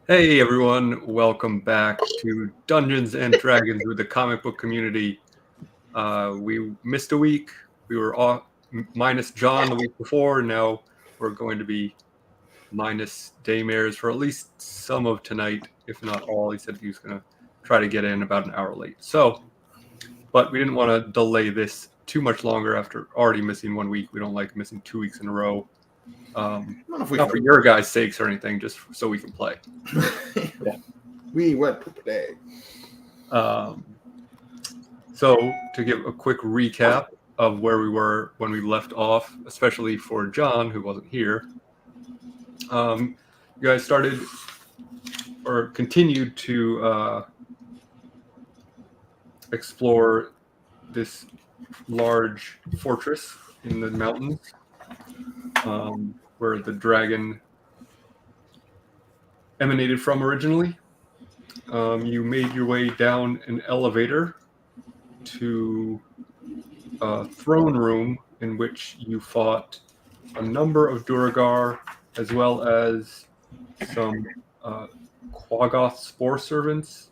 Hey everyone, welcome back to Dungeons and Dragons with the comic book community. We missed a week. We were off, minus John the week before. Now we're going to be minus Daymares for at least some of tonight, if not all. He said he was going to try to get in about an hour late. But we didn't want to delay this too much longer after already missing 1 week. We don't like missing 2 weeks in a row. Not for your guys' sakes or anything, just so we can play. Yeah. We went to play. So to give a quick recap of where we were when we left off, especially for John, who wasn't here, you guys started or continued to explore this large fortress in the mountains where the dragon emanated from originally. You made your way down an elevator to a throne room in which you fought a number of Duragar as well as some Quaggoth spore servants.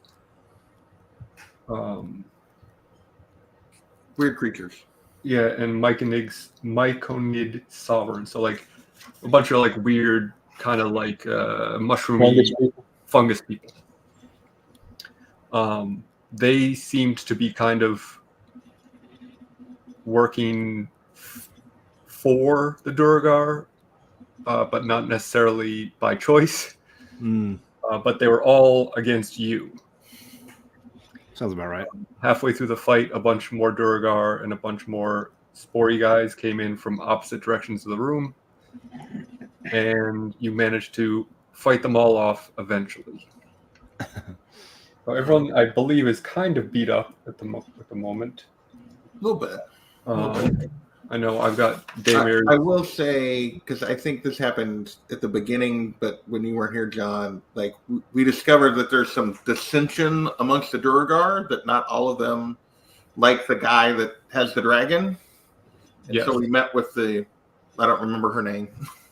Weird creatures. Yeah, and Myconid sovereign. So like a bunch of like weird kind of like mushroomy fungus people. They seemed to be kind of working for the Duragar, but not necessarily by choice. But they were all against you. Sounds about right. Halfway through the fight, a bunch more Duragar and a bunch more Spory guys came in from opposite directions of the room, and you managed to fight them all off eventually. So everyone, I believe, is kind of beat up at the moment. A little bit. I know I've got Daymare. I will say, because I think this happened at the beginning, but when you weren't here, John, like we discovered that there's some dissension amongst the Duragar, that not all of them like the guy that has the dragon. And Yes. So we met with I don't remember her name.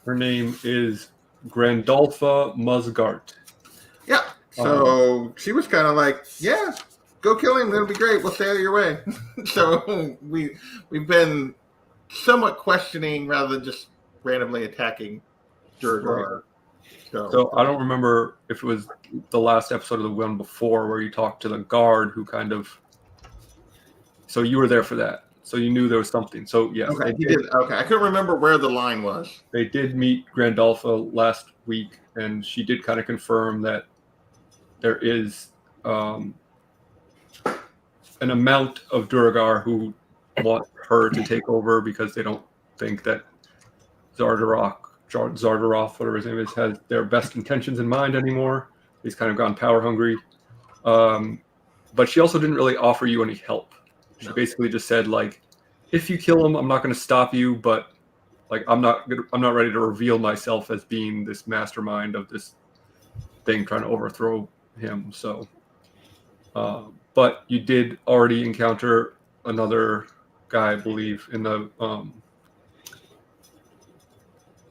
Her name is Grandolpha Musgart. Yeah. So she was kind of like, yeah, go kill him. That'll be great. We'll stay out of your way. So we've been somewhat questioning rather than just randomly attacking Duragar. Right. So I don't remember if it was the last episode of the one before where you talked to the guard who kind of. So you were there for that. So you knew there was something. So yes, okay, he did. Okay, I couldn't remember where the line was. They did meet Grandolpha last week, and she did kind of confirm that there is an amount of Duragar who want her to take over because they don't think that Zardaroth, whatever his name is, has their best intentions in mind anymore. He's kind of gone power hungry. But she also didn't really offer you any help. She basically just said, like, if you kill him, I'm not going to stop you, but like I'm not ready to reveal myself as being this mastermind of this thing trying to overthrow him. So, but you did already encounter another guy, I believe, in the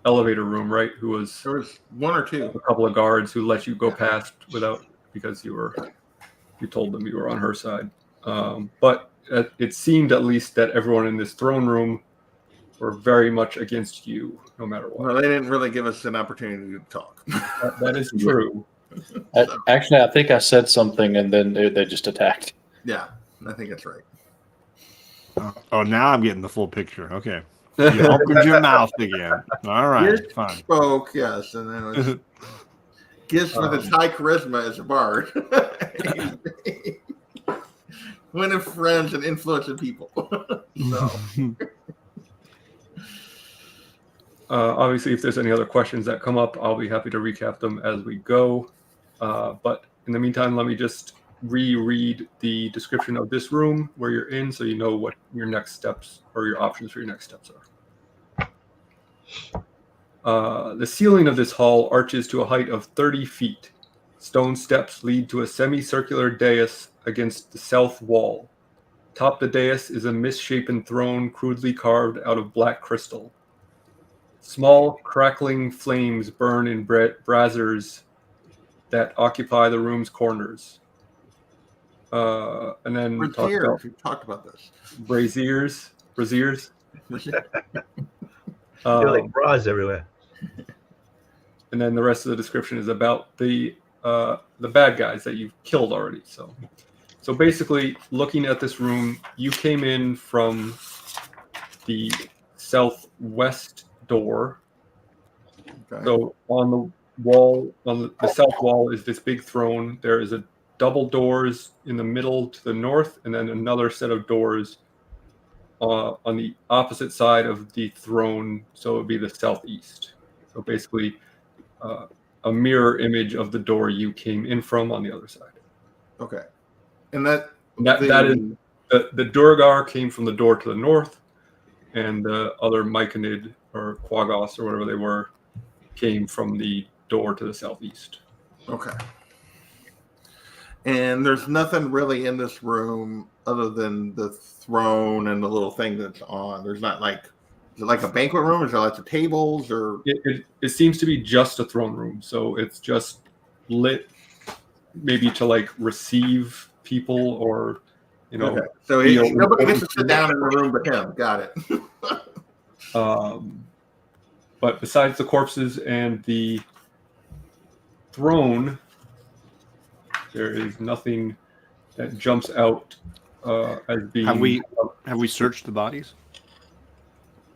elevator room, right? There was one or two, a couple of guards who let you go past without because you told them you were on her side. But it seemed at least that everyone in this throne room were very much against you, no matter what. Well, they didn't really give us an opportunity to talk. That is true. Actually, I think I said something and then they just attacked. Yeah, I think that's right. Oh, now I'm getting the full picture. Okay. You opened your mouth again. All right, fine. Spoke, yes, and then it was Giz with his high charisma as a bard. Winning friends and influencing people. So. Obviously, if there's any other questions that come up, I'll be happy to recap them as we go. But in the meantime, let me just reread the description of this room where you're in so you know what your next steps or your options for your next steps are. The ceiling of this hall arches to a height of 30 feet. Stone steps lead to a semicircular dais against the south wall. Atop the dais is a misshapen throne crudely carved out of black crystal. Small, crackling flames burn in braziers that occupy the room's corners. And then we talked about We've talked about this. braziers. They're like bras everywhere. And then the rest of the description is about the bad guys that you've killed already. So basically, looking at this room, you came in from the southwest door. Okay. So on the wall, on the south wall, is this big throne. There is a double doors in the middle to the north, and then another set of doors on the opposite side of the throne. So it would be the southeast. So basically, a mirror image of the door you came in from on the other side. Okay. And that is the Durgar came from the door to the north, and the other Myconid or Quagos or whatever they were came from the door to the southeast. Okay. And there's nothing really in this room other than the throne and the little thing that's on. There's not like, is it like a banquet room? Is there lots of tables or? It seems to be just a throne room. So it's just lit maybe to like receive people or, Okay. So nobody gets to sit down in the room but him. Got it. But besides the corpses and the throne, there is nothing that jumps out as being. Have we searched the bodies?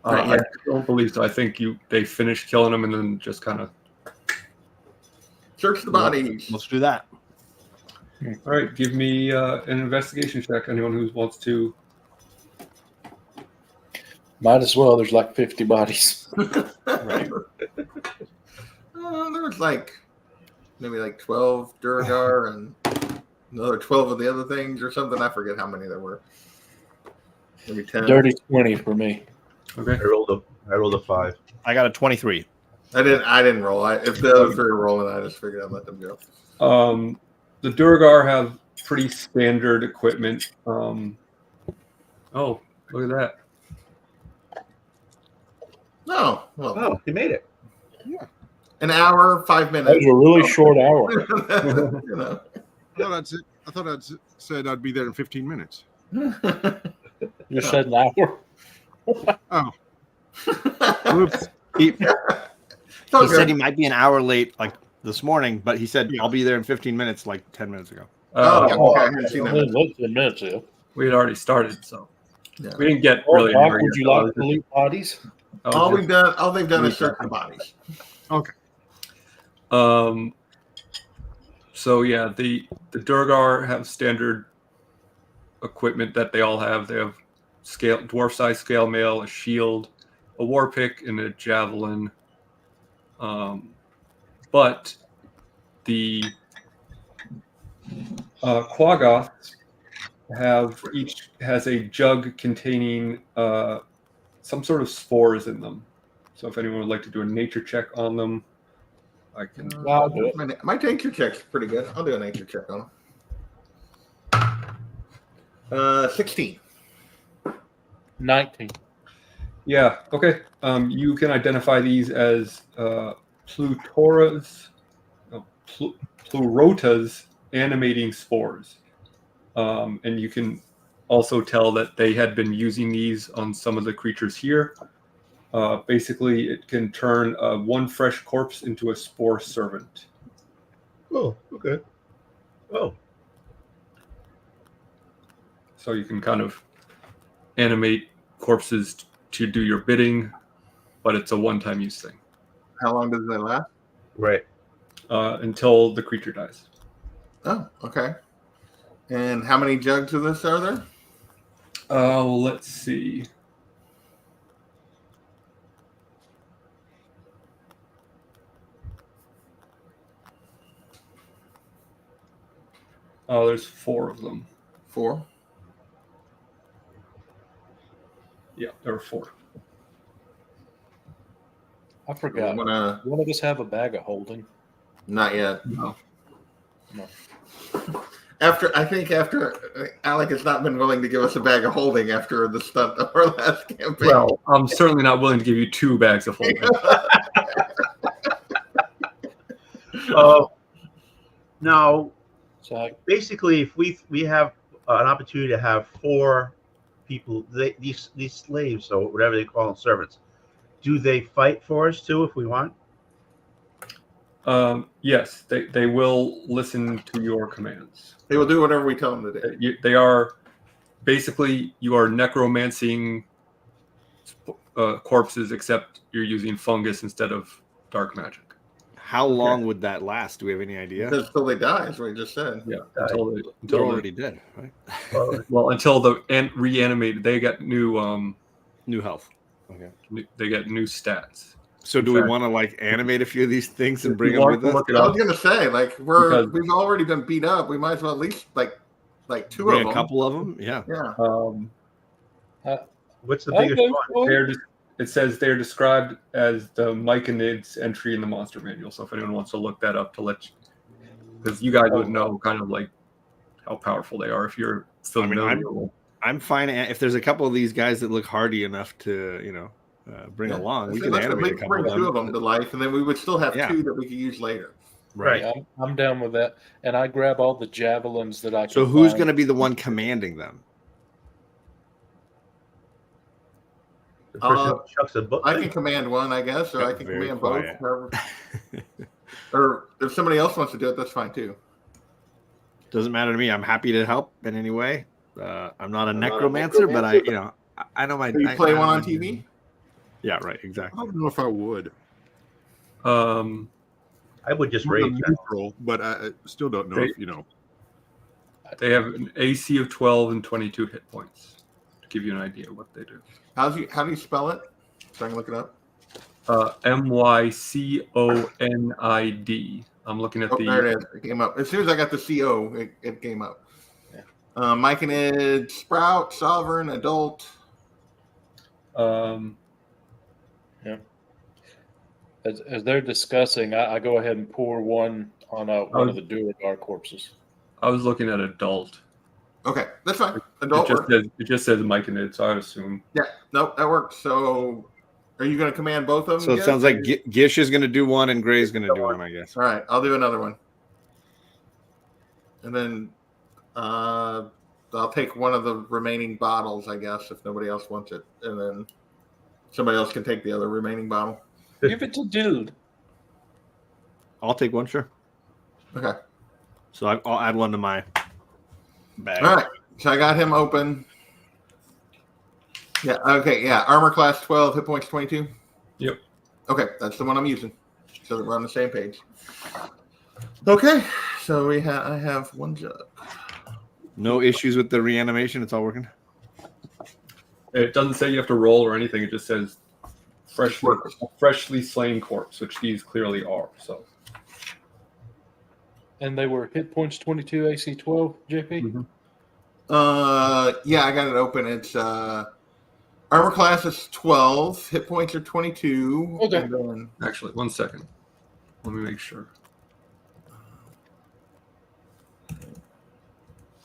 I don't believe so. I think they finished killing them and then just kind of search the bodies. Let's do that. All right, give me an investigation check. Anyone who wants to. Might as well. There's like 50 bodies. Right. There was maybe 12 Durgar and another 12 of the other things or something. I forget how many there were. Maybe 10. Dirty 20 for me. Okay. I rolled a 5. I got a 23. I didn't roll. If the other three were rolling, I just figured I'd let them go. The Durgar have pretty standard equipment. Oh, look at that. No. Well, Oh, you made it. Yeah. an hour, 5 That minutes. was a really short hour. You know. I thought I'd said I'd be there in 15 minutes. You said an hour. Oh, Oops. He It's all said good. he might be an hour late, like this morning, but he said I'll be there in 15 minutes, like 10 minutes ago. Okay, I haven't seen that. Less than minutes ago. We had already started, so Yeah. we didn't get really. Doc, anywhere would you yet. like to loot bodies? All they've done is search the bodies. So yeah, the Durgar have standard equipment that they all have. They have dwarf size scale mail, a shield, a war pick, and a javelin. But the Quaggoths each has a jug containing some sort of spores in them. So if anyone would like to do a nature check on them, I can. I'll do it. My nature check's pretty good. I'll do a nature check on them. 16. 19. Yeah. Okay. You can identify these as Plurota's animating spores, and you can also tell that they had been using these on some of the creatures here. Basically, it can turn one fresh corpse into a spore servant. Oh, okay. Oh, So you can kind of animate corpses to do your bidding, but it's a one-time use thing. How long does they last? right. Until the creature dies. Oh, okay. And how many jugs of this are there? Let's see. Oh, there's 4 of them. 4. Yeah, there were 4. I forgot. One of us have a bag of holding. Not yet. No. After Alec has not been willing to give us a bag of holding after the stunt of our last campaign. Well, I'm certainly not willing to give you 2 bags of holding. Now, So basically, if we have an opportunity to have 4 people, these slaves or whatever they call them, servants, do they fight for us too if we want? Yes, they will listen to your commands. They will do whatever we tell them to do. They are basically, you are necromancing corpses, except you're using fungus instead of dark magic. How long would that last? Do we have any idea? Because until they die, is what he just said. Yeah, Right. until They're already dead, right? well, until reanimated, they get new New health. Okay. they get new stats. So do we want to like animate a few of these things and bring them with us? Look it I up. was gonna say, like, we've already been beat up. We might as well at least like 2 Bring of them. a couple of them. Yeah. Yeah. What's the biggest one? It says they're described as the Myconids entry in the monster manual. So if anyone wants to look that up, because you guys would know kind of like how powerful they are if you're familiar. I'm fine if there's a couple of these guys that look hardy enough to, bring along. We could animate a couple bring 2 of them to life, and then we would still have 2 that we could use later. Right. Yeah, I'm down with that, and I grab all the javelins that I can. So who's going to be the one commanding them? The person who chucks a book. I can command one, I guess, or I can Very command quiet. both. Or if somebody else wants to do it, that's fine too. Doesn't matter to me. I'm happy to help in any way. I'm not a necromancer, but I know my. Do you play one on TV? Yeah, right. I Exactly. don't know if I would. I would just I'm rage. neutral, but I still don't know if They have an AC of 12 and 22 hit points to give you an idea of what they do. How do you spell it? So I can look it up. Myconid. I'm looking at There it is. It came up. As soon as I got the CO, it came up. Myconid, Sprout, Sovereign, Adult. As they're discussing, I go ahead and pour one on one of the Duergar corpses. I was looking at adult. Okay, that's fine. Adult. It just says Myconid, so I would assume. Yeah, nope, that works. So, are you going to command both of them? So it sounds like Gish is going to do one and Gray's going to do one, I guess. All right, I'll do another one. And then I'll take one of the remaining bottles, I guess, if nobody else wants it. And then somebody else can take the other remaining bottle. Give it to dude. I'll take one, sure. Okay. So I'll add one to my bag. All right. So I got him open. Yeah. Okay. Yeah. Armor class 12, hit points 22. Yep. Okay. That's the one I'm using. So that we're on the same page. Okay. So I have one jug. No issues with the reanimation. It's all working. It doesn't say you have to roll or anything. It just says freshly slain corpse, which these clearly are. So. And they were hit points 22, AC 12, JP? Mm-hmm. Yeah, I got it open. It's armor class is 12, hit points are 22. Okay. And then, Actually, 1 second. Let me make sure.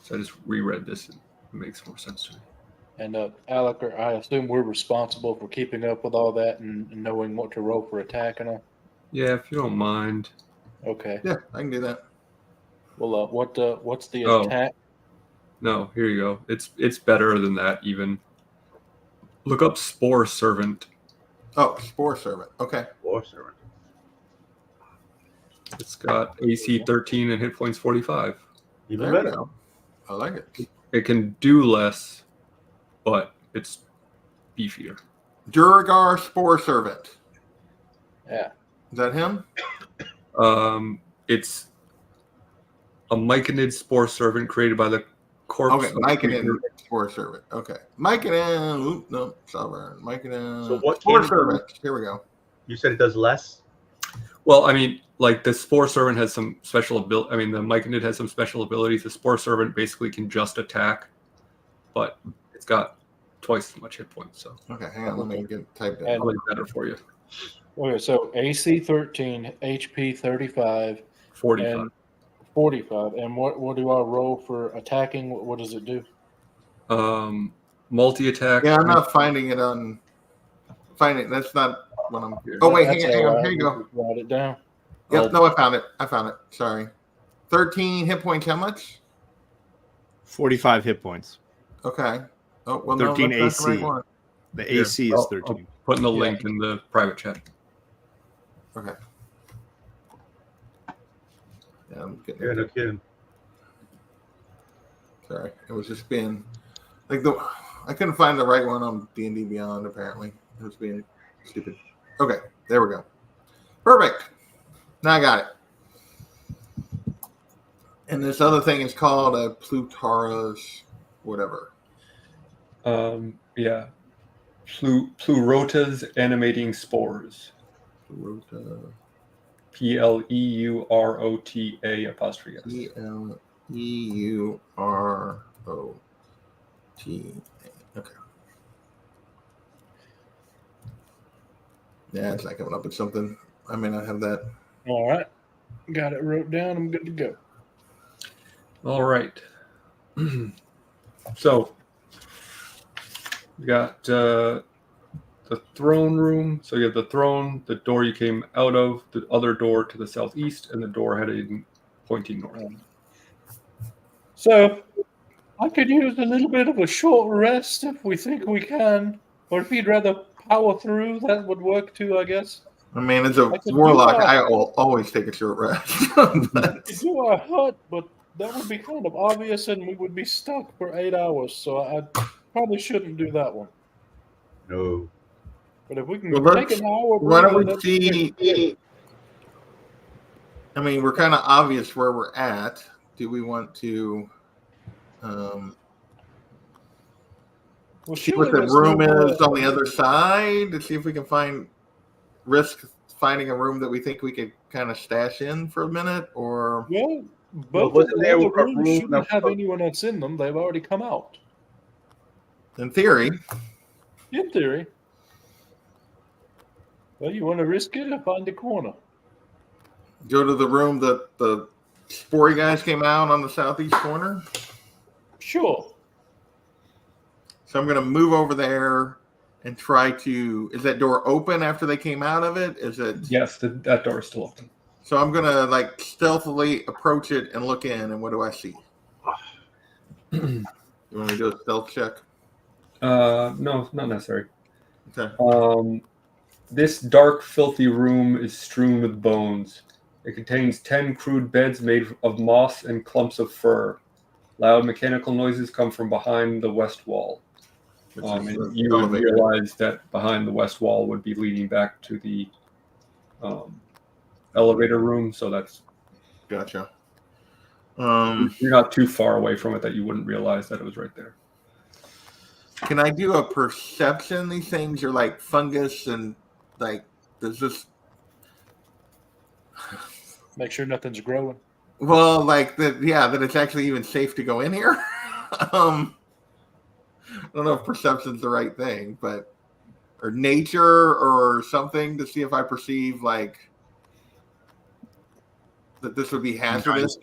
So I just reread this. And it makes more sense to me. And Alec, I assume we're responsible for keeping up with all that and knowing what to roll for attack and all? Yeah, if you don't mind. Okay. yeah, I can do that. Well, what's the Oh. attack? No, here you go. It's better than that even. Look up Spore Servant. Oh, Spore Servant. Okay. War servant. It's got AC 13 and hit points 45. Even There we better. go. I like it. It can do less, but it's beefier. Duergar Spore Servant. Yeah. Is that him? It's a Myconid Spore Servant created by the corpse. Okay, Myconid Spore Servant. Okay. Myconid. No, Sovereign. Myconid. So what Spore can it do? Servant. Here we go. You said it does less. Well, I mean, like the Spore Servant has some special ability. I mean, the Myconid has some special abilities. The Spore Servant basically can just attack, but it's got twice as much hit points. So Okay, hang on. Let me get typed in. And- probably better for you. Okay, so AC 13, HP 35, 45. and 45. And what do I roll for attacking? What does it do? Multi attack. Yeah, I'm not finding it on. Finding that's not what I'm. Oh wait, hang That's on. all right. Here you go. Write it down. Yep, no, I found it. Sorry. 13 hit points. How much? 45 hit points. Okay. Oh, well, 13 no, that's not the right AC. one. The Here, AC is 13. I'll put in the link in the private chat. Okay. Yeah, I'm getting Yeah, no kidding. Sorry, it was just being like I couldn't find the right one on D&D Beyond. Apparently, it was being stupid. Okay, there we go. Perfect. Now I got it. And this other thing is called a Plutara's whatever. Yeah. Pleurota's animating spores. Plurota. Pleurota apostrophe S. Pleurota. Okay. Yeah, it's not coming up with something. I may not have that. All right. Got it wrote down. I'm good to go. All right. So we got the throne room. So you have the throne, the door you came out of, the other door to the southeast, and the door heading pointing north. So I could use a little bit of a short rest if we think we can. Or if you'd rather power through, that would work too, I guess. I mean, as a I could warlock, do I will always take a short rest. But- We do our hut, but that would be kind of obvious and we would be stuck for 8 hours. So I probably shouldn't do that one. No. But if we can Well, take an hour, why don't we breather, see? I mean, we're kind of obvious where we're at. Do we want to well, see what the room is on the other side to see if we can risk finding a room that we think we could kind of stash in for a minute? Or Well, Well, both wasn't of the there other a rooms room shouldn't that- have anyone else in them. They've already come out. in theory, In theory. Well, you want to risk it or find a corner? go to the room that the spory guys came out on the southeast corner. Sure. So I'm going to move over there and try to. Is that door open after they came out of it? Is it? Yes, that door is still open. So I'm going to like stealthily approach it and look in. And what do I see? You want me to do a stealth check? No, not necessary. Okay. This dark, filthy room is strewn with bones. It contains 10 crude beds made of moss and clumps of fur. Loud mechanical noises come from behind the west wall. Which is And the you would elevator. realize that behind the west wall would be leading back to the elevator room. So that's Gotcha. you're not too far away from it that you wouldn't realize that it was right there. Can I do a perception? These things are like fungus and like, does this? Make sure nothing's growing. Well, like that. Yeah, that it's actually even safe to go in here. I don't know if perception's the right thing, but or nature or something to see if I perceive like that this would be hazardous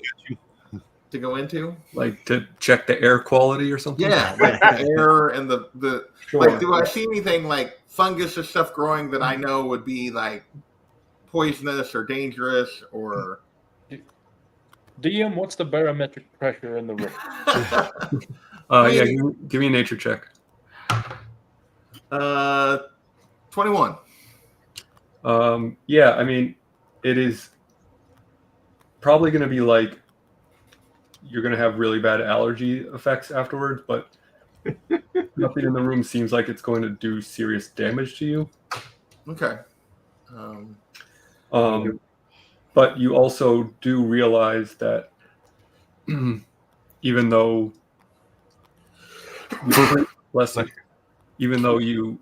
to go into. Like to check the air quality or something? Yeah, like the air and the Sure. like. Do I see anything like fungus or stuff growing that I know would be like poisonous or dangerous or? DM, what's the barometric pressure in the room? Yeah, give me a nature check. 21. Yeah, I mean, it is probably going to be like you're going to have really bad allergy effects afterwards, but nothing in the room seems like it's going to do serious damage to you. Okay. But you also do realize that even though you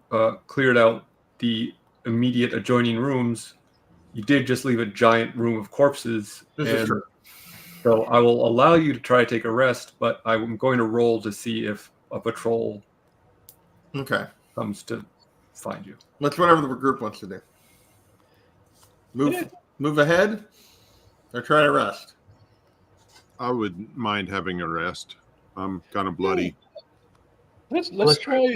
cleared out the immediate adjoining rooms, you did just leave a giant room of corpses. This is true. So I will allow you to try to take a rest, but I'm going to roll to see if a patrol Okay. comes to find you. Let's whatever the group wants to do. Move ahead or try to rest. I would mind having a rest. I'm kind of bloody. Let's Let's try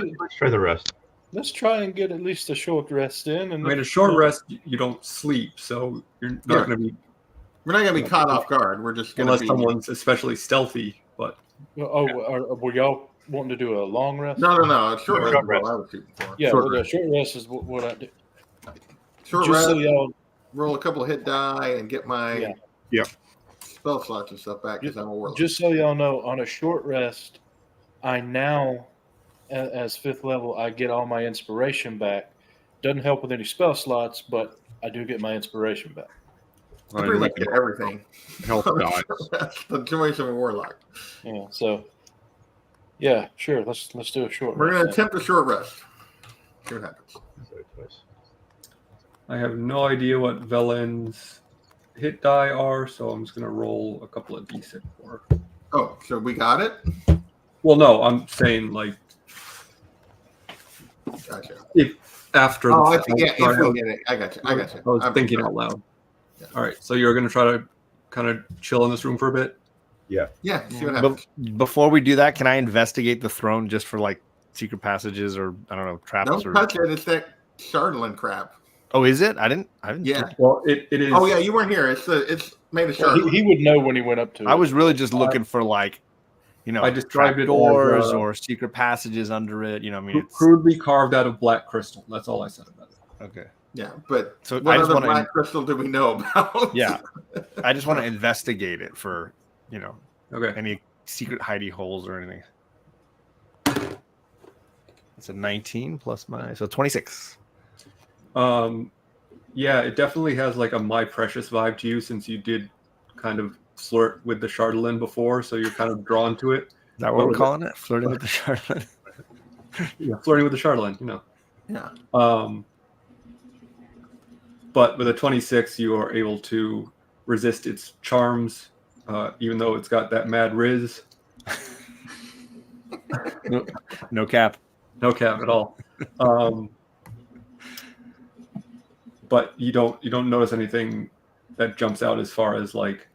the rest. Let's try and get at least a short rest in. And I mean, a short rest, you don't sleep, so you're not going to be We're not gonna be caught off guard. We're just gonna unless be. someone's especially stealthy. But Were y'all wanting to do a long rest? No. Short rest Short is rest. what I was shooting for. Yeah, Short well, the short rest is what I do. Short Just rest. so y'all, Roll a couple of hit die and get my Yeah. spell slots and stuff back because I'm a warlock. just so y'all know, on a short rest, I now, as 5th level, I get all my inspiration back. Doesn't help with any spell slots, but I do get my inspiration back. I pretty much get everything. Health dies. That's the choice of a warlock. Yeah. So, yeah, sure. Let's do a short We're rest. gonna attempt a short rest. See what happens. I have no idea what Velen's hit die are, so I'm just gonna roll a couple of d6 for. Oh, so we got it. Well, no, I'm saying like Gotcha. if after. Oh, the I think, yeah. If we get it, I got you. I was thinking out loud. Yeah. All right, so you're gonna try to kind of chill in this room for a bit. Yeah. See what happens. Before we do that, can I investigate the throne just for like secret passages or I don't know traps? Don't or... touch it. It's that Chardolin crap. Oh, is it? I didn't. Yeah. Well, it is. Oh yeah, you weren't here. It's made of Well, Chardolin. he would know when he went up to it. I was really just looking for like, I described it as, doors or secret passages under it. You know, I mean, it's crudely carved out of black crystal. That's all I said about it. okay. Yeah, but So what I just other want black to, crystal do we know about? yeah, I just want to investigate it for Okay. any secret hidey holes or anything. It's a 19 plus my 26. Yeah, it definitely has like a My Precious vibe to you since you did kind of flirt with the Chardolin before, so you're kind of drawn to it. Is that what we're calling it? Flirting with the Charlotte? Yeah, flirting with the Chardolin, Yeah. But with a 26, you are able to resist its charms, even though it's got that mad riz. No cap. No cap at all. But you don't notice anything that jumps out as far as like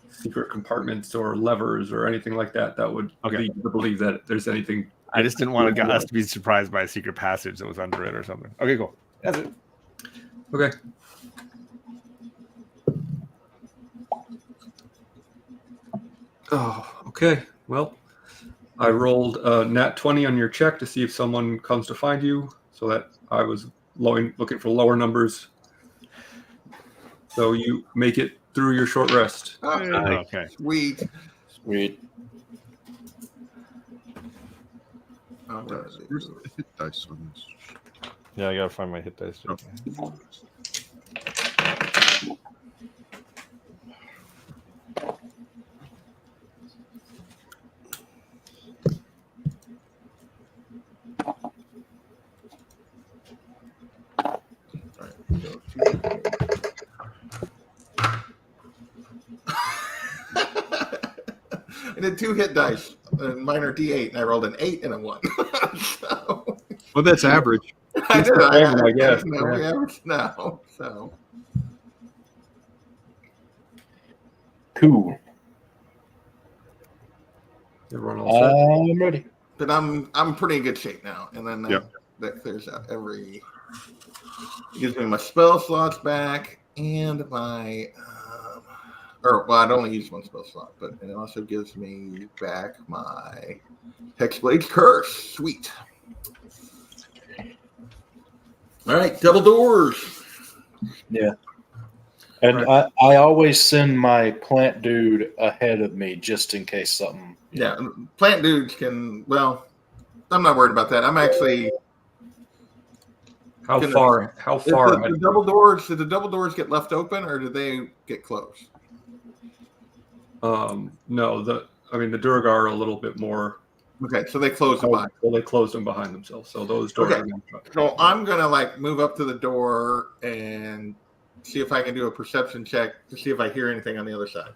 secret compartments or levers or anything like that would lead you to believe that there's anything. I just didn't want us to be surprised by a secret passage that was under it or something. Okay, cool. That's it. Okay. Oh, okay. Well, I rolled a nat 20 on your check to see if someone comes to find you, so that I was looking for lower numbers. So you make it through your short rest. Okay. Sweet. Where's the hit dice on this? Yeah, I gotta find my hit dice. Oh. I did 2 hit dice, and mine are D8, and I rolled an 8 and a 1. So, Well, that's average. I did. I guess. We average now. So Cool. Everyone all set? I'm ready. but I'm pretty in good shape now, and then Yep. that clears out gives me my spell slots back and my I'd only use 1 spell slot, but it also gives me back my Hexblade's Curse. Sweet. All right, double doors. Yeah. And I always send my plant dude ahead of me just in case something. Yeah, plant dudes can. Well, I'm not worried about that. I'm actually. How far? How If far? the double doors? Did the double doors get left open, or did they get closed? No, the Durgar are a little bit more. Okay, so they closed them behind. Well, they closed them behind themselves, so those doors Okay. are going to shut. So I'm gonna move up to the door and see if I can do a perception check to see if I hear anything on the other side.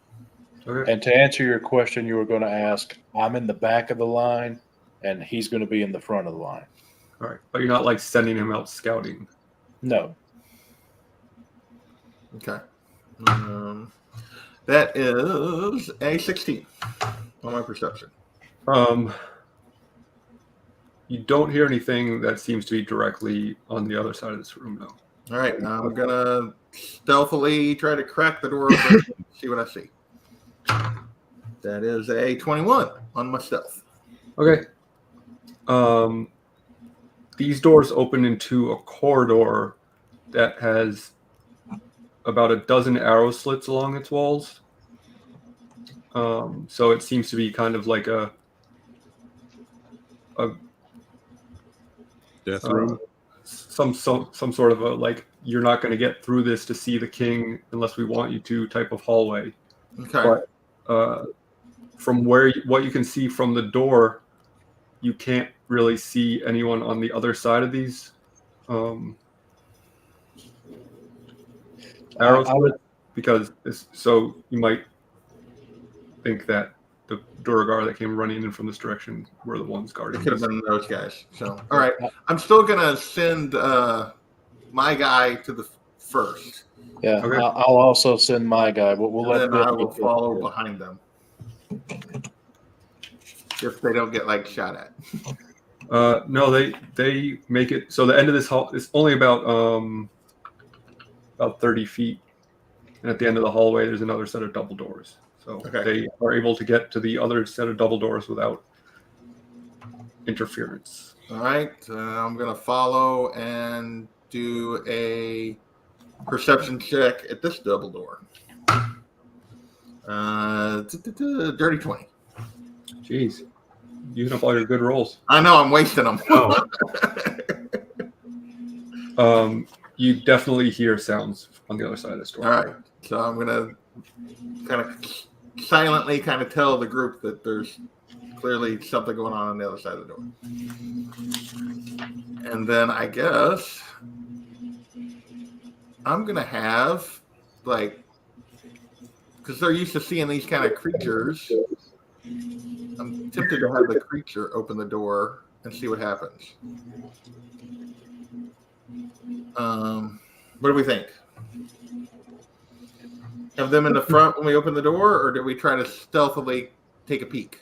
Okay. And to answer your question, you were going to ask, I'm in the back of the line, and he's going to be in the front of the line. All right, but you're not like sending him out scouting. No. Okay. That is a 16 on my perception. You don't hear anything that seems to be directly on the other side of this room, no. All right, now I'm gonna stealthily try to crack the door open. See what I see. That is a 21 on my stealth. Okay. These doors open into a corridor that has about a dozen arrow slits along its walls. So it seems to be kind of like a Death room. some sort of a like you're not going to get through this to see the king unless we want you to type of hallway. Okay. But from what you can see from the door, you can't really see anyone on the other side of these arrow slits because so you might think that the Duragar that came running in from this direction were the ones guarding. It could have been those guys. So, all right, I'm still gonna send my guy to the first. Yeah, Okay. I'll also send my guy, but we'll And let then I Bill will get follow there. behind them if they don't get like shot at. No, they make it so the end of this hall is only about 30 feet, and at the end of the hallway there's another set of double doors. So Okay. they are able to get to the other set of double doors without interference. All right, I'm gonna follow and do a perception check at this double door. Dirty 20. Jeez, using up all your good rolls. I know I'm wasting them. You definitely hear sounds on the other side of this door. All right, so I'm gonna kind of silently kind of tell the group that there's clearly something going on the other side of the door. And then I guess I'm gonna have like, because they're used to seeing these kind of creatures, I'm tempted to have the creature open the door and see what happens. What do we think? Have them in the front when we open the door, or do we try to stealthily take a peek?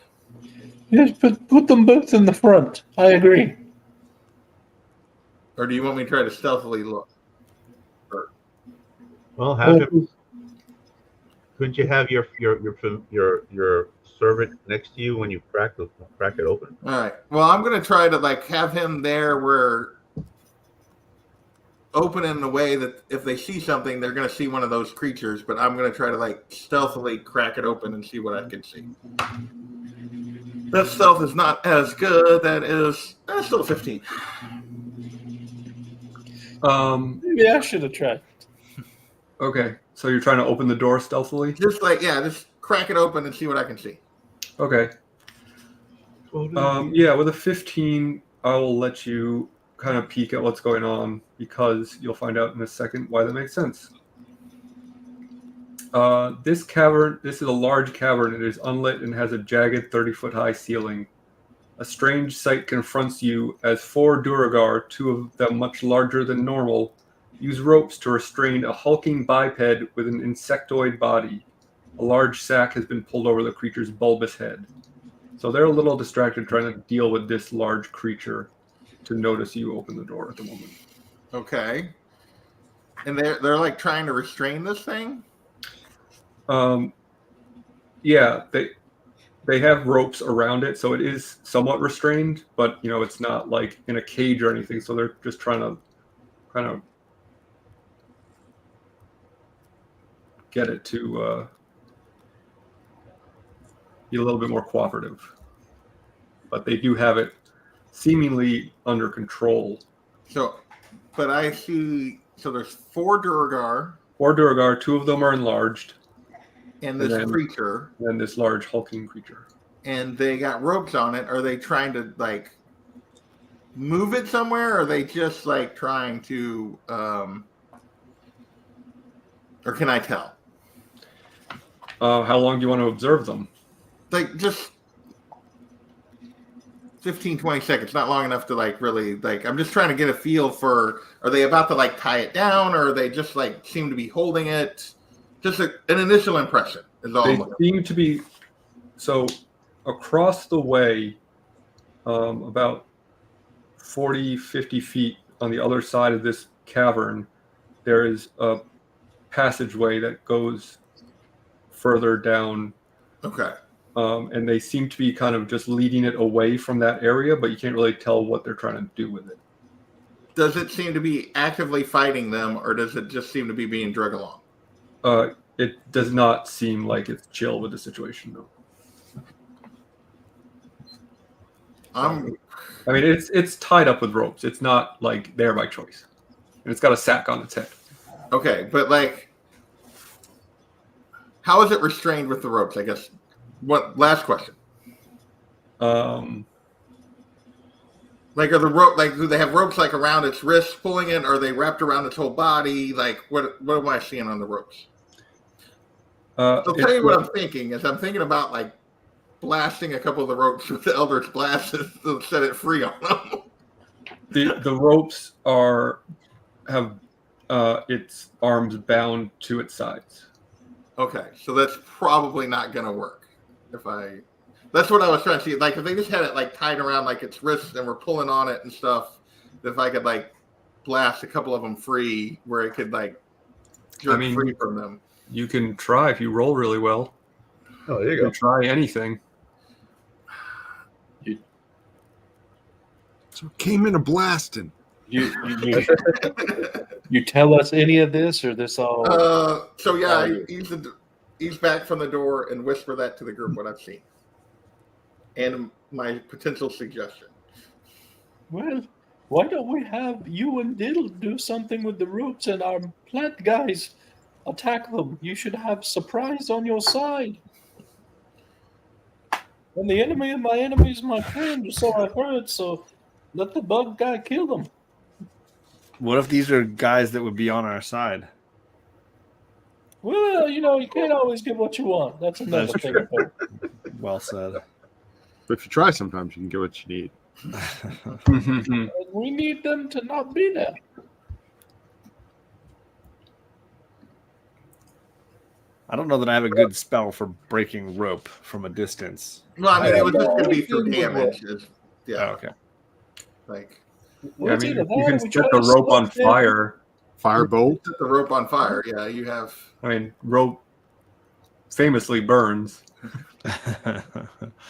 Yes, but put them both in the front. I agree. Or do you want me to try to stealthily look? Well, have him. Couldn't you have your servant next to you when you crack it open? All right. Well, I'm going to try to like have him there where open in the way that if they see something, they're going to see one of those creatures. But I'm going to try to like stealthily crack it open and see what I can see. That stealth is not as good. That's still 15. Maybe I should have tried. Okay, so you're trying to open the door stealthily? Just crack it open and see what I can see. Okay. Yeah, with a 15, I will let you kind of peek at what's going on because you'll find out in a second why that makes sense. This is a large cavern. It is unlit and has a jagged 30-foot high ceiling. A strange sight confronts you as 4 Duragar, 2 of them much larger than normal, use ropes to restrain a hulking biped with an insectoid body. A large sack has been pulled over the creature's bulbous head. So they're a little distracted trying to deal with this large creature to notice you open the door at the moment. Okay. And they're like trying to restrain this thing? Yeah, they have ropes around it, so it is somewhat restrained, but it's not like in a cage or anything, so they're just trying to kind of get it to be a little bit more cooperative. But they do have it seemingly under control. So, but I see, so there's 4 Duragar. 4 Duragar, 2 of them are enlarged. And this creature. And this large hulking creature. And they got ropes on it. Are they trying to, like, move it somewhere? Or are they just, like, trying to, or can I tell? How long do you want to observe them? Like, just 15, 20 seconds. Not long enough to, like, really, like, I'm just trying to get a feel for, are they about to, like, tie it down? Or are they just, like, seem to be holding it? Just an initial impression is all. They seem to be, so across the way, about 40, 50 feet on the other side of this cavern, there is a passageway that goes further down, Okay. and they seem to be kind of just leading it away from that area, but you can't really tell what they're trying to do with it. Does it seem to be actively fighting them, or does it just seem to be being dragged along? It does not seem like it's chill with the situation, though. I mean, it's tied up with ropes. It's not like there by choice, and it's got a sack on its head. Okay, but like, how is it restrained with the ropes? I guess. What? Last question. Like, are the rope like? Do they have ropes like around its wrists pulling it? Or are they wrapped around its whole body? Like, what am I seeing on the ropes? I'll tell you what I'm thinking. Is I'm thinking about like blasting a couple of the ropes with the Eldritch Blast to set it free on them. The ropes have its arms bound to its sides. Okay, so that's probably not going to work. That's what I was trying to see. Like, if they just had it like tied around like its wrists and were pulling on it and stuff, if I could like blast a couple of them free, where it could like jerk free from them. You can try if you roll really well. Oh, there you You go. can try anything. So it came in a blasting. You tell us any of this, or this all? So yeah, ease back from the door and whisper that to the group what I've seen, and my potential suggestion. Well, why don't we have you and Diddle do something with the ropes and our plant guys attack them? You should have surprise on your side. And the enemy of my enemy is my friend, so I've heard, so let the bug guy kill them. What if these are guys that would be on our side? Well, you can't always get what you want. That's another thing. Well said. But if you try, sometimes you can get what you need. And we need them to not be there. I don't know that I have a good spell for breaking rope from a distance. Well, I mean, it was just going to be through damage. Yeah. Oh, okay. Like, I mean, you can set the rope on fire. Firebolt. set the rope on fire. Yeah, you have. I mean, rope famously burns.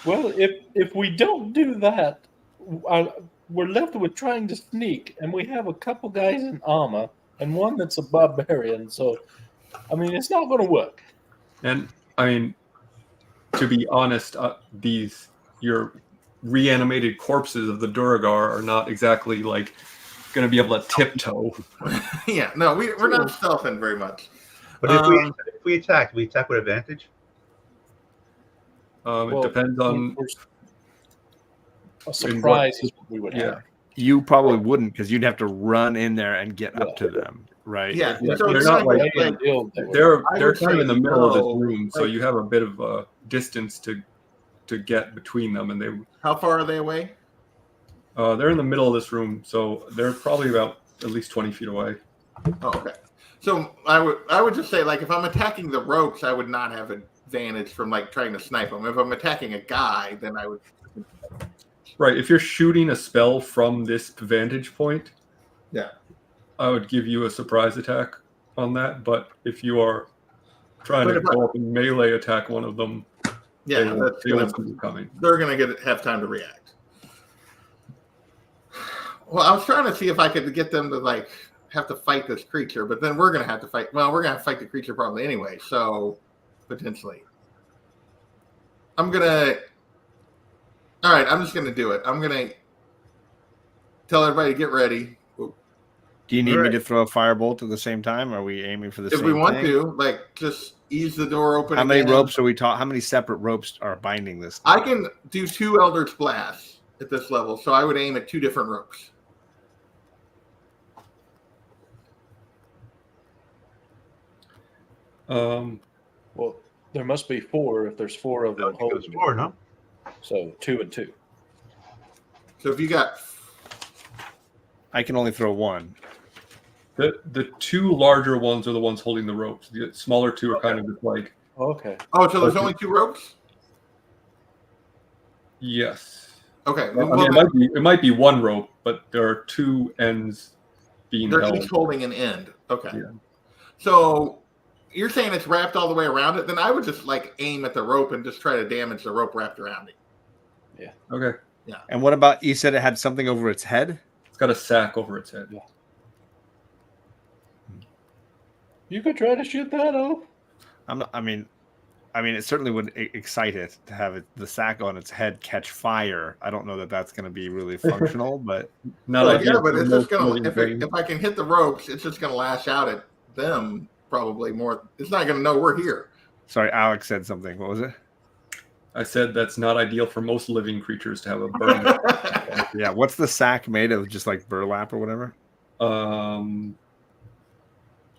Well, if we don't do that, we're left with trying to sneak, and we have a couple guys in armor and one that's a barbarian. So, I mean, it's not going to work. And I mean, to be honest, your reanimated corpses of the Duragar are not exactly like going to be able to tiptoe. Yeah, no, we're not stealthing very much. But if we attack with advantage. It depends on. A surprise is what we would have. You probably wouldn't, because you'd have to run in there and get up to them, right? Yeah, Yeah, so they're it's not like, like- like- They're I would kind of in the say middle of this no, room, so like- you have a bit of a distance to get between them, and how far are they away? they're in the middle of this room, so they're probably about at least 20 feet away. Oh, okay. So I would just say, like, if I'm attacking the ropes, I would not have advantage from like trying to snipe them. If I'm attacking a guy, then I would. Right, if you're shooting a spell from this vantage point, Yeah. I would give you a surprise attack on that. But if you are trying But to if I- go up and melee attack one of them, Yeah, they that's won't gonna, see you coming. they're gonna have time to react. Well, I was trying to see if I could get them to like have to fight this creature, but then we're gonna have to fight. Well, we're gonna have to fight the creature probably anyway, so potentially. I'm gonna. All right, I'm just gonna do it. I'm gonna tell everybody to get ready. Do you need me Alright. to throw a firebolt at the same time? Or are we aiming for the If same we want thing? to, like, just ease the door open. How many again. ropes are we talking? How many separate ropes are binding this thing? I can do 2 Eldritch Blasts at this level, so I would aim at 2 different ropes. Well, there must be 4 if there's 4 of I them think it was holding. 4, no? So 2 and 2. So if you got, I can only throw one. The 2 larger ones are the ones holding the ropes. The smaller 2 are kind of just like, Okay. oh, so there's only 2 ropes? yes. Okay. I mean, it might be 1 rope, but there are 2 ends being They're held. each holding an end. Okay. Yeah. So you're saying it's wrapped all the way around it? Then I would just like aim at the rope and just try to damage the rope wrapped around it. Okay. And what about, you said it had something over its head? It's got a sack over its head. You could try to shoot that off. I'm not, I mean, it certainly would excite it to have the sack on its head catch fire. I don't know that that's going to be really functional, but Not Well, ideal yeah, but for it's most just gonna living things. if I can hit the ropes, it's just gonna lash out at them probably more. It's not gonna know we're here. sorry, Alex said something. What was it? I said that's not ideal for most living creatures to have a burning. Yeah, what's the sack made of? Just like burlap or whatever?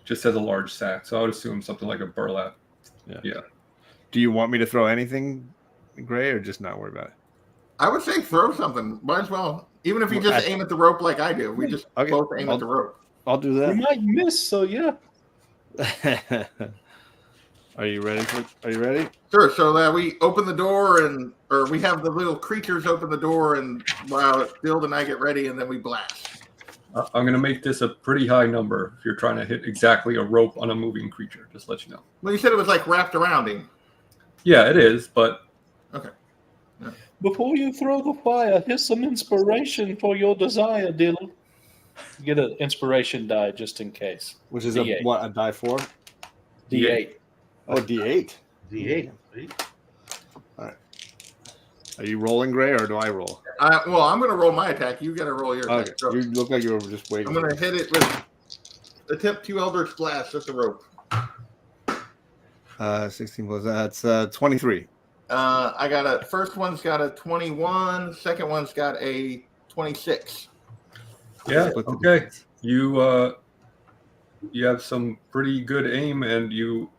Just has a large sack, so I would assume something like a burlap. Yeah. Do you want me to throw anything, Gray, or just not worry about it? I would say throw something. Might as well. Even if you Well, just aim at the rope like I do. We just Okay, both aim at the rope. I'll do You that. might miss, so yeah. Are you ready? Sure. So that we open the door or we have the little creatures open the door and while Bill and I get ready and then we blast. I'm going to make this a pretty high number if you're trying to hit exactly a rope on a moving creature. Just let you know. Well, you said it was like wrapped around him. Yeah, it is, but Okay. Before you throw the fire, here's some inspiration for your desire, Dylan. Get an inspiration die just in case. Which is D8. a die 4? D8. Oh, D8. D8. Are you rolling, Gray, or do I roll? Well, I'm going to roll my attack. You got to roll your Okay. attack. So You look like you were just waiting. I'm going to hit it with attempt 2 Eldritch Blast at the rope. 16 plus that's 23. I got first one's got a 21. Second one's got a 26. yeah, Split the okay. difference. You have some pretty good aim, and you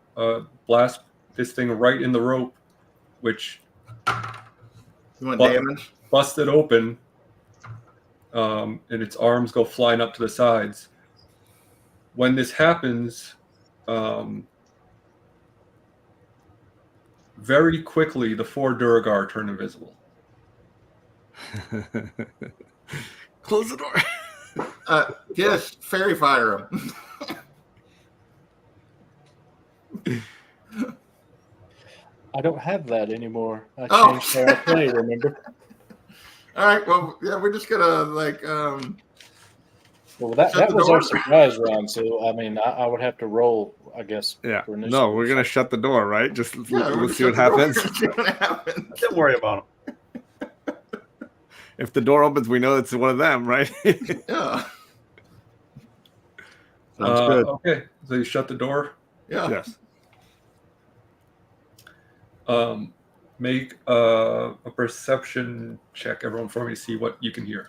blast this thing right in the rope, which You want But- damage? busts it open, and its arms go flying up to the sides. When this happens, very quickly the 4 Duragar turn invisible. Close the door. Yes, fairy fire him. I don't have that anymore. I Oh. changed how I play, remember? All right, well, yeah, we're just gonna like Well, that Shut the was door. our surprise round, so I mean, I would have to roll, I guess. Yeah. for initiative. No, we're gonna shut the door, right? Just yeah, we're let's gonna see what shut the door happens. and see what happens. Don't worry about them. If the door opens, we know it's one of them, right? Yeah, Sounds good. Okay, so you shut the door. yeah. Yes. Make a perception check, everyone, for me to see what you can hear.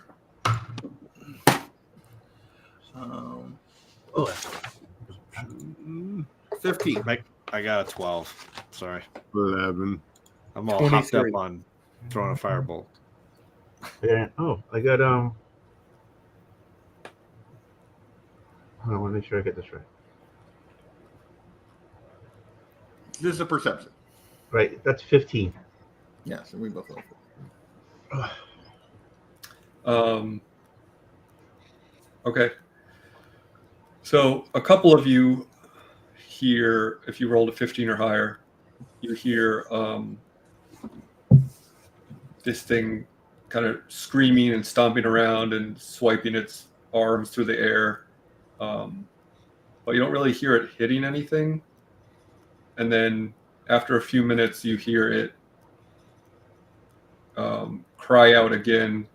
Oh, 15. I got a 12. Sorry. 11. I'm all hopped 23. up on throwing a firebolt. yeah. Oh, I got Hold on, I want to make sure I get this right. This is a perception. Right, that's 15. Yeah, so we both roll. Okay. So a couple of you hear, if you rolled a 15 or higher, you hear this thing kind of screaming and stomping around and swiping its arms through the air. But you don't really hear it hitting anything. And then after a few minutes, you hear it cry out again.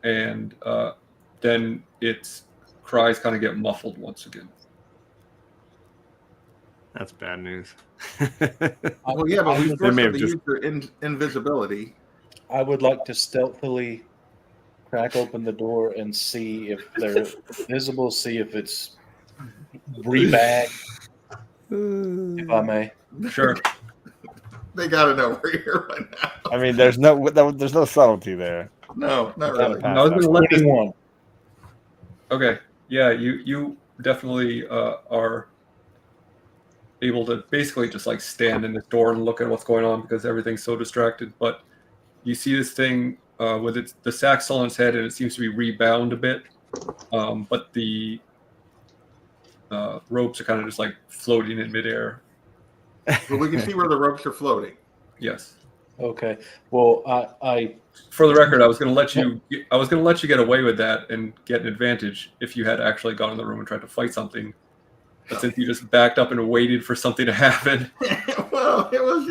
And then its cries kind of get muffled once again. That's bad news. Well, yeah, but we They forced may them have to just- use their invisibility. I would like to stealthily crack open the door and see if they're visible, see if it's rebagged, if I may. Sure. They got to know we're here by now. I mean, there's no subtlety there. No, not Gotta really. pass I was that. going to let this. 21. Okay. Yeah, you definitely are able to basically just like stand in this door and look at what's going on because everything's so distracted. But you see this thing with the sack still on its head, and it seems to be rebound a bit, but the ropes are kind of just like floating in midair. But we can see where the ropes are floating. Yes. Okay. Well, I For the record, I was going to let you. I was going to let you get away with that and get an advantage if you had actually gone in the room and tried to fight something. But since you just backed up and waited for something to happen, Well, it was,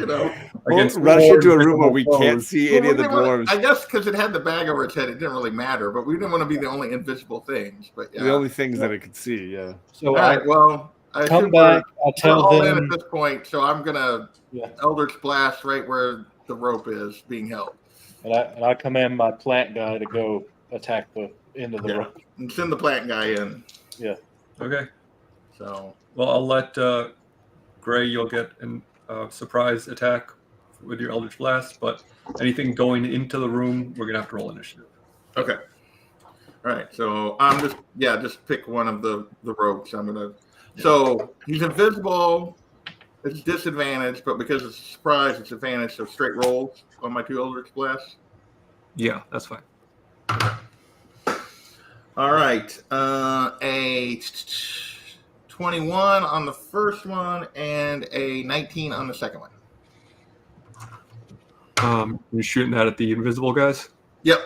against rush four into a room where we invisible can't foes. see Well, any we of the didn't wanna- dwarves. I guess because it had the bag over its head, it didn't really matter. But we didn't want to be the only invisible things. But yeah. The only things that it could see, yeah. so All I right. Well, I come assume back. I we're tell all in at them. this point, so I'm gonna Yeah. Eldritch Blast right where the rope is being held, And I command my plant guy to go attack the end of the Yeah. rope. and send the plant guy in. Okay. So Well, I'll let Gray. You'll get a surprise attack with your Eldritch Blast, but anything going into the room, we're gonna have to roll initiative. okay. All right. So I'm just pick one of the ropes. I'm gonna. So he's invisible. It's disadvantage, but because it's a surprise, it's advantage. So straight rolls on my 2 Eldritch Blasts. Yeah, that's fine. All right. A 21 on the first one and a 19 on the second one. You're shooting that at the invisible guys. Yep.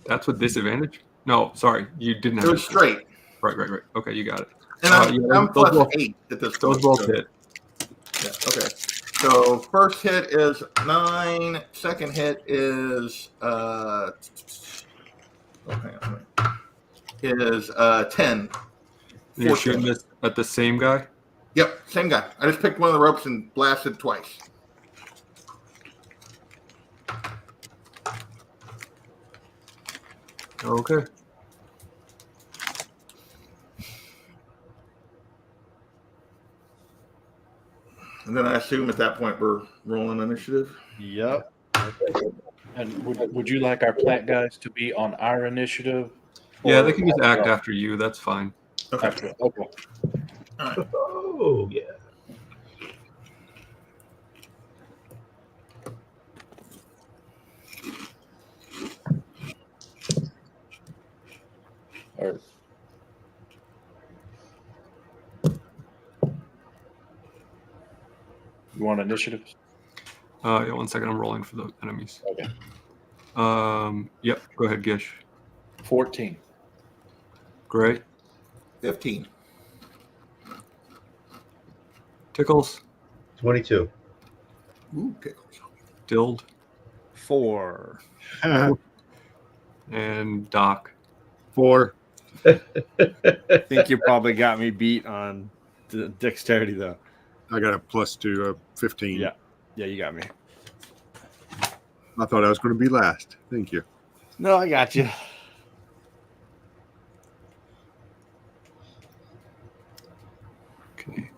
That's with disadvantage. No, sorry, you didn't have It was straight. Right. Okay, you got it. And I'm those plus both- 8 at this Those point. both so- hit. Yeah, okay. So first hit is 9. Second hit is is 10. You're Fourth shooting hit. this at the same guy. Yep, same guy. I just picked one of the ropes and blasted twice. Okay. And then I assume at that point we're rolling initiative. Yep. And would you like our plant guys to be on our initiative? Yeah, or they can just act after you. That's fine. Okay. after? Okay. All right. Oh yeah. All right. You want initiatives? Yeah, 1 second. I'm rolling for the enemies. Okay. Yep. Go ahead, Gish. 14. Gray. 15. Tickles. 22. Ooh, pickles. Dild. 4. And Doc. 4. I think you probably got me beat on the dexterity, though. I got a +2, 15. Yeah. Yeah, you got me. I thought I was going to be last. Thank you. No, I got you. Okay.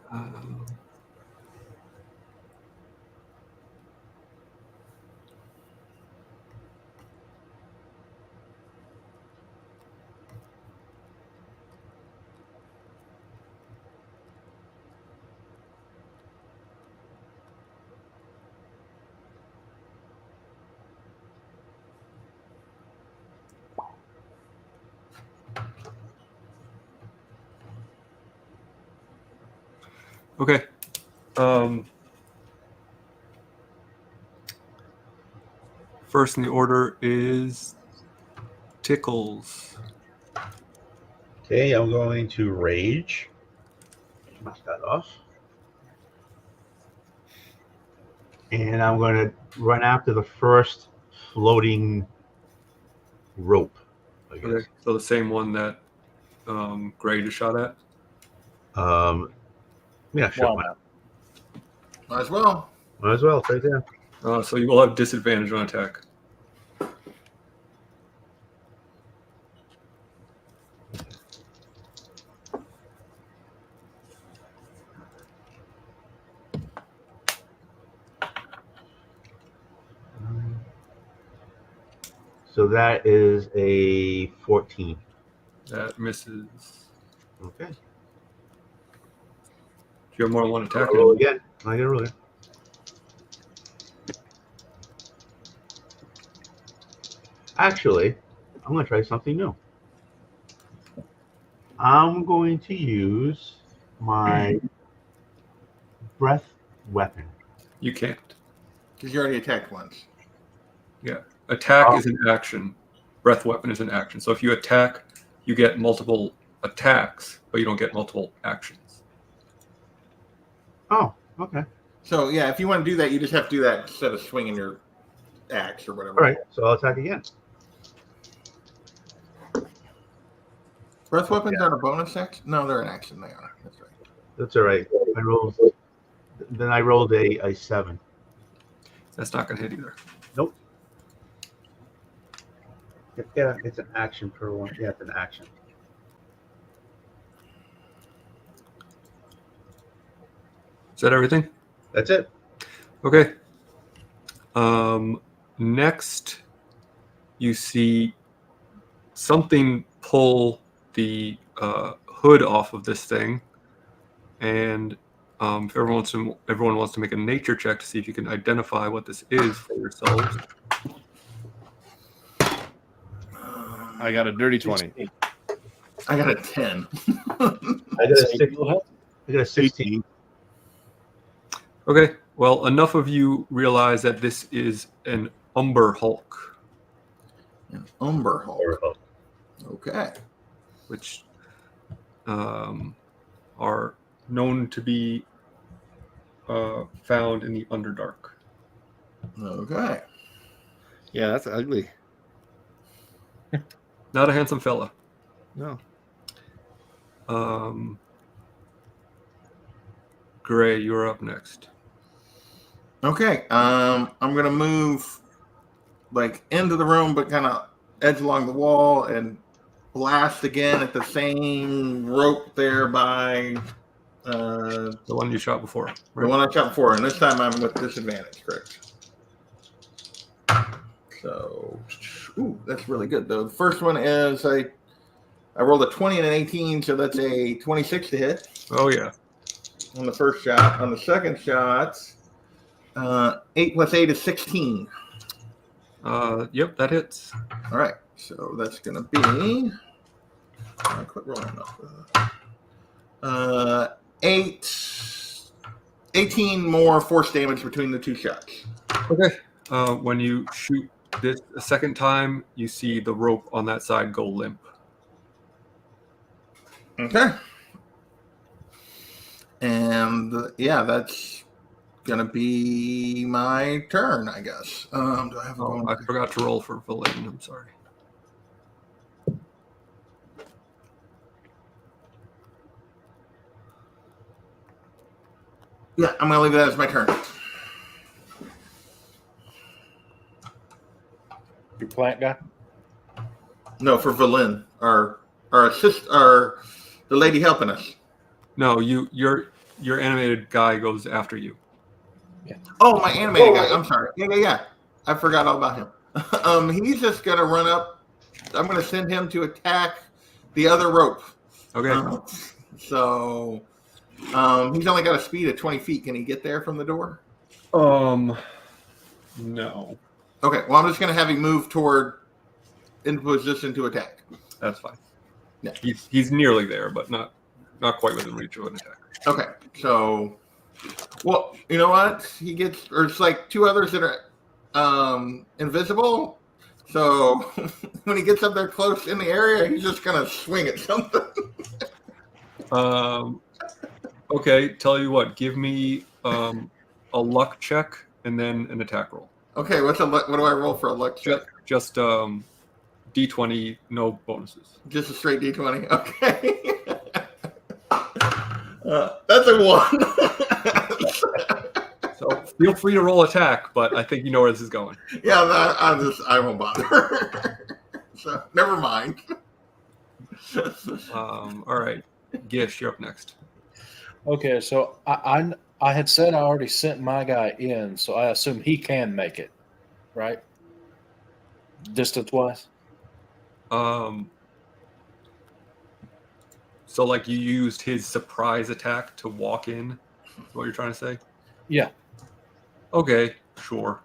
Okay. First in the order is Tickles. Okay, I'm going to rage. Knock that off. And I'm going to run after the first floating rope, I guess. Okay. So the same one that Gray just shot at. Yeah, sure. Wow. Why not? Might as well. Might as well. It's right there. So you will have disadvantage on attack. So that is a 14. That misses. Okay. Do you have more than one attack? Roll again. I gotta roll again. Actually, I'm gonna try something new. I'm going to use my breath weapon. You can't. Because you already attacked once. Attack Oh. is an action. Breath weapon is an action. So if you attack, you get multiple attacks, but you don't get multiple actions. Oh, okay. So yeah, if you want to do that, you just have to do that instead of swinging your axe or whatever. All right, so I'll attack again. Breath weapons are a bonus action? No, they're an action. They are. That's right. That's all right. I rolled a 7. That's not going to hit either. Nope. Yeah, it's an action per one. Yeah, it's an action. Is that everything? That's it. Okay. Next, you see something pull the hood off of this thing, and if everyone wants to make a nature check to see if you can identify what this is for yourselves. I got a dirty 20. I got a 10. I got a 16. Okay. Well, enough of you realize that this is an Umber Hulk, An Umber Hulk. Okay. which are known to be found in the Underdark. Okay. Yeah, that's ugly. Not a handsome fella. No. Gray, you're up next. Okay. I'm gonna move like into the room, but kind of edge along the wall and blast again at the same rope there by The one you shot before. the Right? one I shot before, and this time I'm with disadvantage, correct? So, ooh, that's really good though. The first one is I rolled a 20 and an 18, so that's a 26 to hit Oh, yeah. on the first shot. On the second shot, 8 plus 8 is 16. Yep, that hits. All right, so that's gonna be. I quit rolling up. 18 more force damage between the two shots. Okay. When you shoot this a second time, you see the rope on that side go limp. Okay. And yeah, that's gonna be my turn, I guess. Do I have a Oh, bonus? I forgot to roll for Villain. I'm sorry. Yeah, I'm gonna leave that as my turn. Your plant guy? No, for Valin, our the lady helping us. No, your animated guy goes after you. Oh, my animated guy. I'm sorry. Yeah. I forgot all about him. He's just gonna run up. I'm gonna send him to attack the other rope. Okay. So he's only got a speed of 20 feet. Can he get there from the door? No, Okay. Well, I'm just gonna have him move toward into position to attack. that's fine. Yeah. He's nearly there, but not quite within reach of an attack. Okay. So, well, you know what? He gets, or it's like two others that are invisible. So when he gets up there close in the area, he's just gonna swing at something. Okay. Tell you what. Give me a luck check and then an attack roll. Okay. What do I roll for a luck check? Just D20, no bonuses. Just a straight D20. Okay. That's a 1. So feel free to roll attack, but I think you know where this is going. Yeah, I won't bother. So never mind. All right, Gish, you're up next. Okay, so I had said I already sent my guy in, so I assume he can make it, right? Distance-wise? So like you used his surprise attack to walk in? Is what you're trying to say? Yeah. Okay, sure.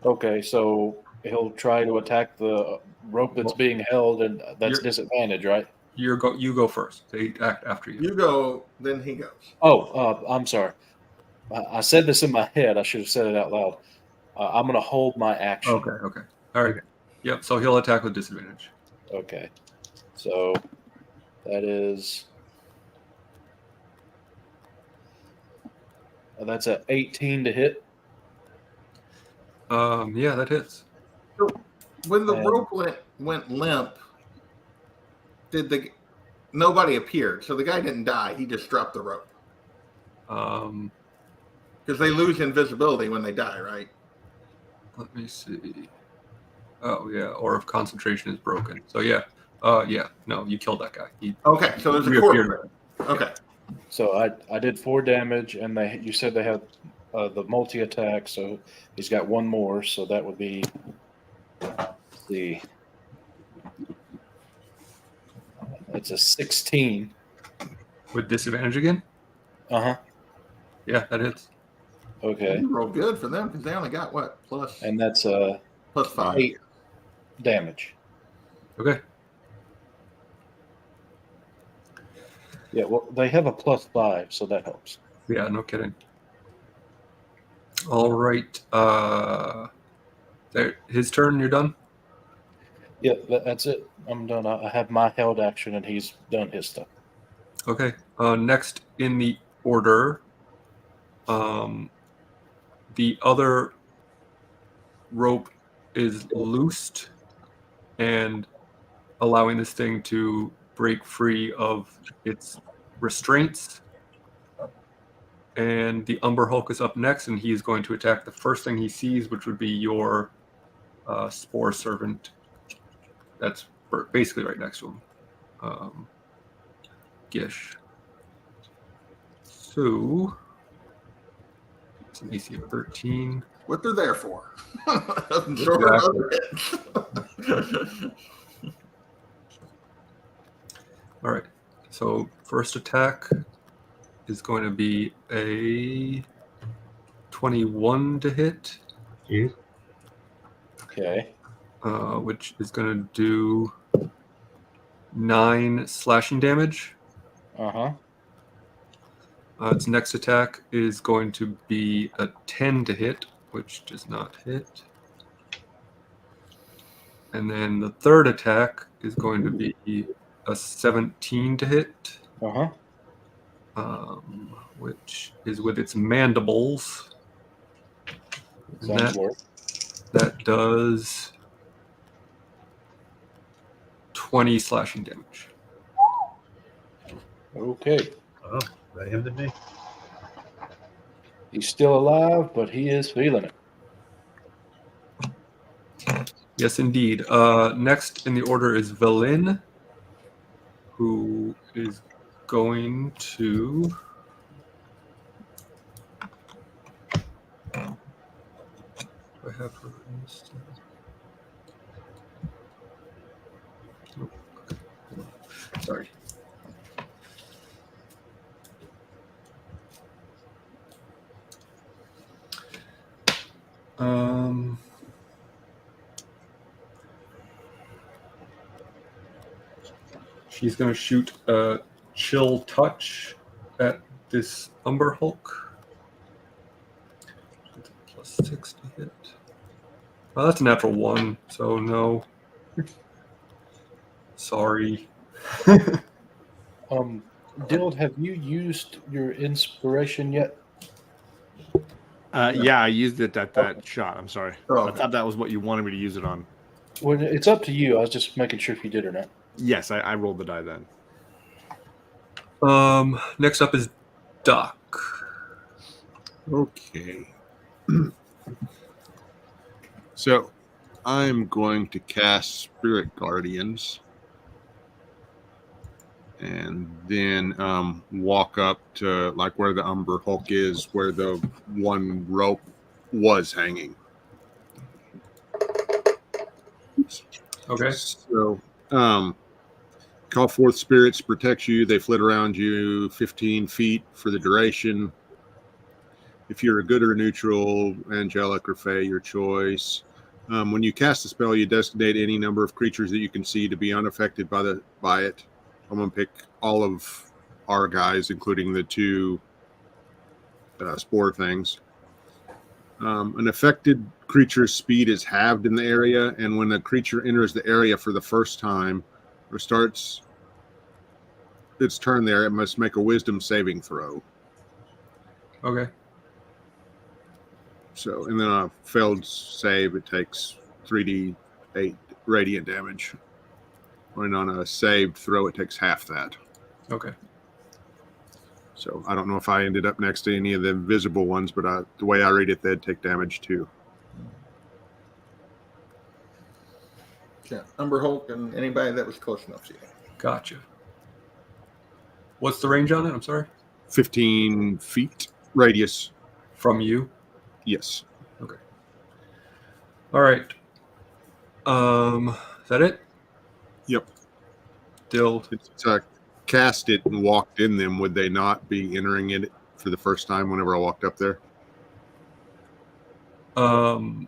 Okay, so he'll try to attack the rope that's being held, and that's disadvantage, right? You go first. They act after you. You go, then he goes. Oh, I'm sorry. I said this in my head. I should have said it out loud. I'm going to hold my action. Okay. All right. Yep. So he'll attack with disadvantage. Okay. So that is. That's a 18 to hit. Yeah, that hits. When the And- rope went limp, nobody appeared, so the guy didn't die. He just dropped the rope Um, because they lose invisibility when they die, right? let me see. Oh yeah, or if concentration is broken. So yeah. No, you killed that guy. Okay, so there's a reappeared. corpse. Okay. So I did 4 damage, and you said they had the multi attack, so he's got 1 more. So that would be it's a 16. With disadvantage again. Uh-huh. Yeah, that hits. Okay. You rolled good for them because they only got what plus And that's plus 5. 8 damage. Okay. Yeah, well, they have a +5, so that helps. Yeah, no kidding. All right. There, his turn. You're done. Yeah, that's it. I'm done. I have my held action, and he's done his stuff. Okay. Next in the order, the other rope is loosed and allowing this thing to break free of its restraints. And the Umber Hulk is up next, and he is going to attack the first thing he sees, which would be your Spore Servant. That's basically right next to him. Gish. So, it's an AC of 13. What they're there for. Absorb other hits. All right. So, first attack is going to be a 21 to hit, Jeez. Okay. which is going to do 9 slashing damage. Uh-huh. Its next attack is going to be a 10 to hit, which does not hit. And then the third attack is going to be a 17 to hit, Uh-huh. which is with its mandibles. And Sounds work. that does 20 slashing damage. Okay. Oh, that him to me. He's still alive, but he is feeling it. Yes, indeed. Next in the order is Velin, who is going to... Do I have her in this thing? Nope. Okay. Hold on. Sorry. She's going to shoot a chill touch at this Umber Hulk. +6 to hit. Well, that's a natural 1, so no. Sorry. Dild, have you used your inspiration yet? Yeah, I used it at that shot. I'm sorry. Oh, I thought that was what you wanted me to use it on. Well, it's up to you. I was just making sure if you did or not. Yes, I rolled the die then. Next up is Doc. Okay. So I'm going to cast Spirit Guardians and then walk up to like where the Umber Hulk is, where the one rope was hanging. Oops. Okay. So call forth spirits to protect you. They flit around you 15 feet for the duration. If you're a good or neutral, angelic or fey, your choice. When you cast a spell, you designate any number of creatures that you can see to be unaffected by it. I'm going to pick all of our guys, including the 2 spore things. An affected creature's speed is halved in the area, and when a creature enters the area for the first time or starts its turn there, it must make a wisdom saving throw. Okay. So, and then a failed save, it takes 3d8 radiant damage. When on a saved throw, it takes half that. Okay. So I don't know if I ended up next to any of the invisible ones, but the way I read it, they'd take damage too. Yeah, Umber Hulk and anybody that was close enough to you. Gotcha. What's the range on it? I'm sorry. 15 feet radius. From you. Yes. Okay. All right. Is that it? Yep. Dild. It's cast it and walked in them. Would they not be entering it for the first time whenever I walked up there? I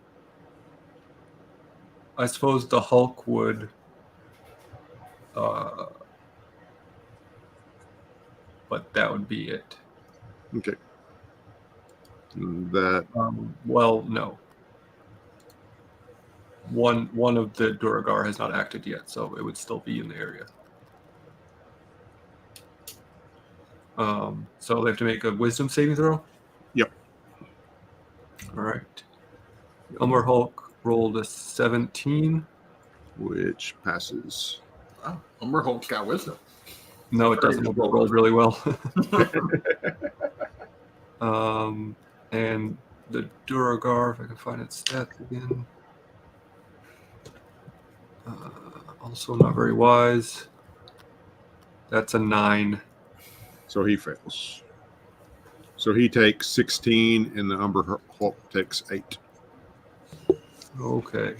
suppose the Hulk would. But that would be it. Okay. That Well, no. One of the Duragar has not acted yet, so it would still be in the area. So they have to make a wisdom saving throw? Yep. All right. Umber Hulk rolled a 17. which passes. Wow, Umber Hulk's got wisdom. No, it doesn't. It rolled really well. And the Duragar, if I can find its stats again. Also not very wise. That's a 9. So he fails. So he takes 16, and the Umber Hulk takes 8. Okay.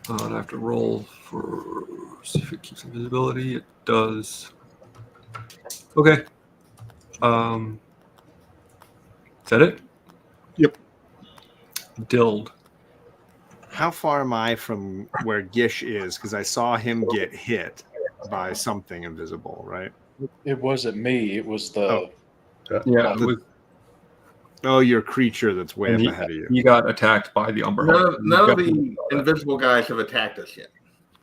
And I have to roll for see if it keeps invisibility. It does. Okay. Is that it? Yep. Dild. How far am I from where Gish is? Because I saw him get hit by something invisible, right? It wasn't me. It was the. Yeah, it was, Oh, your creature that's way and up ahead of you. he got attacked by the Umber Hulk. None of the invisible guys have attacked us yet.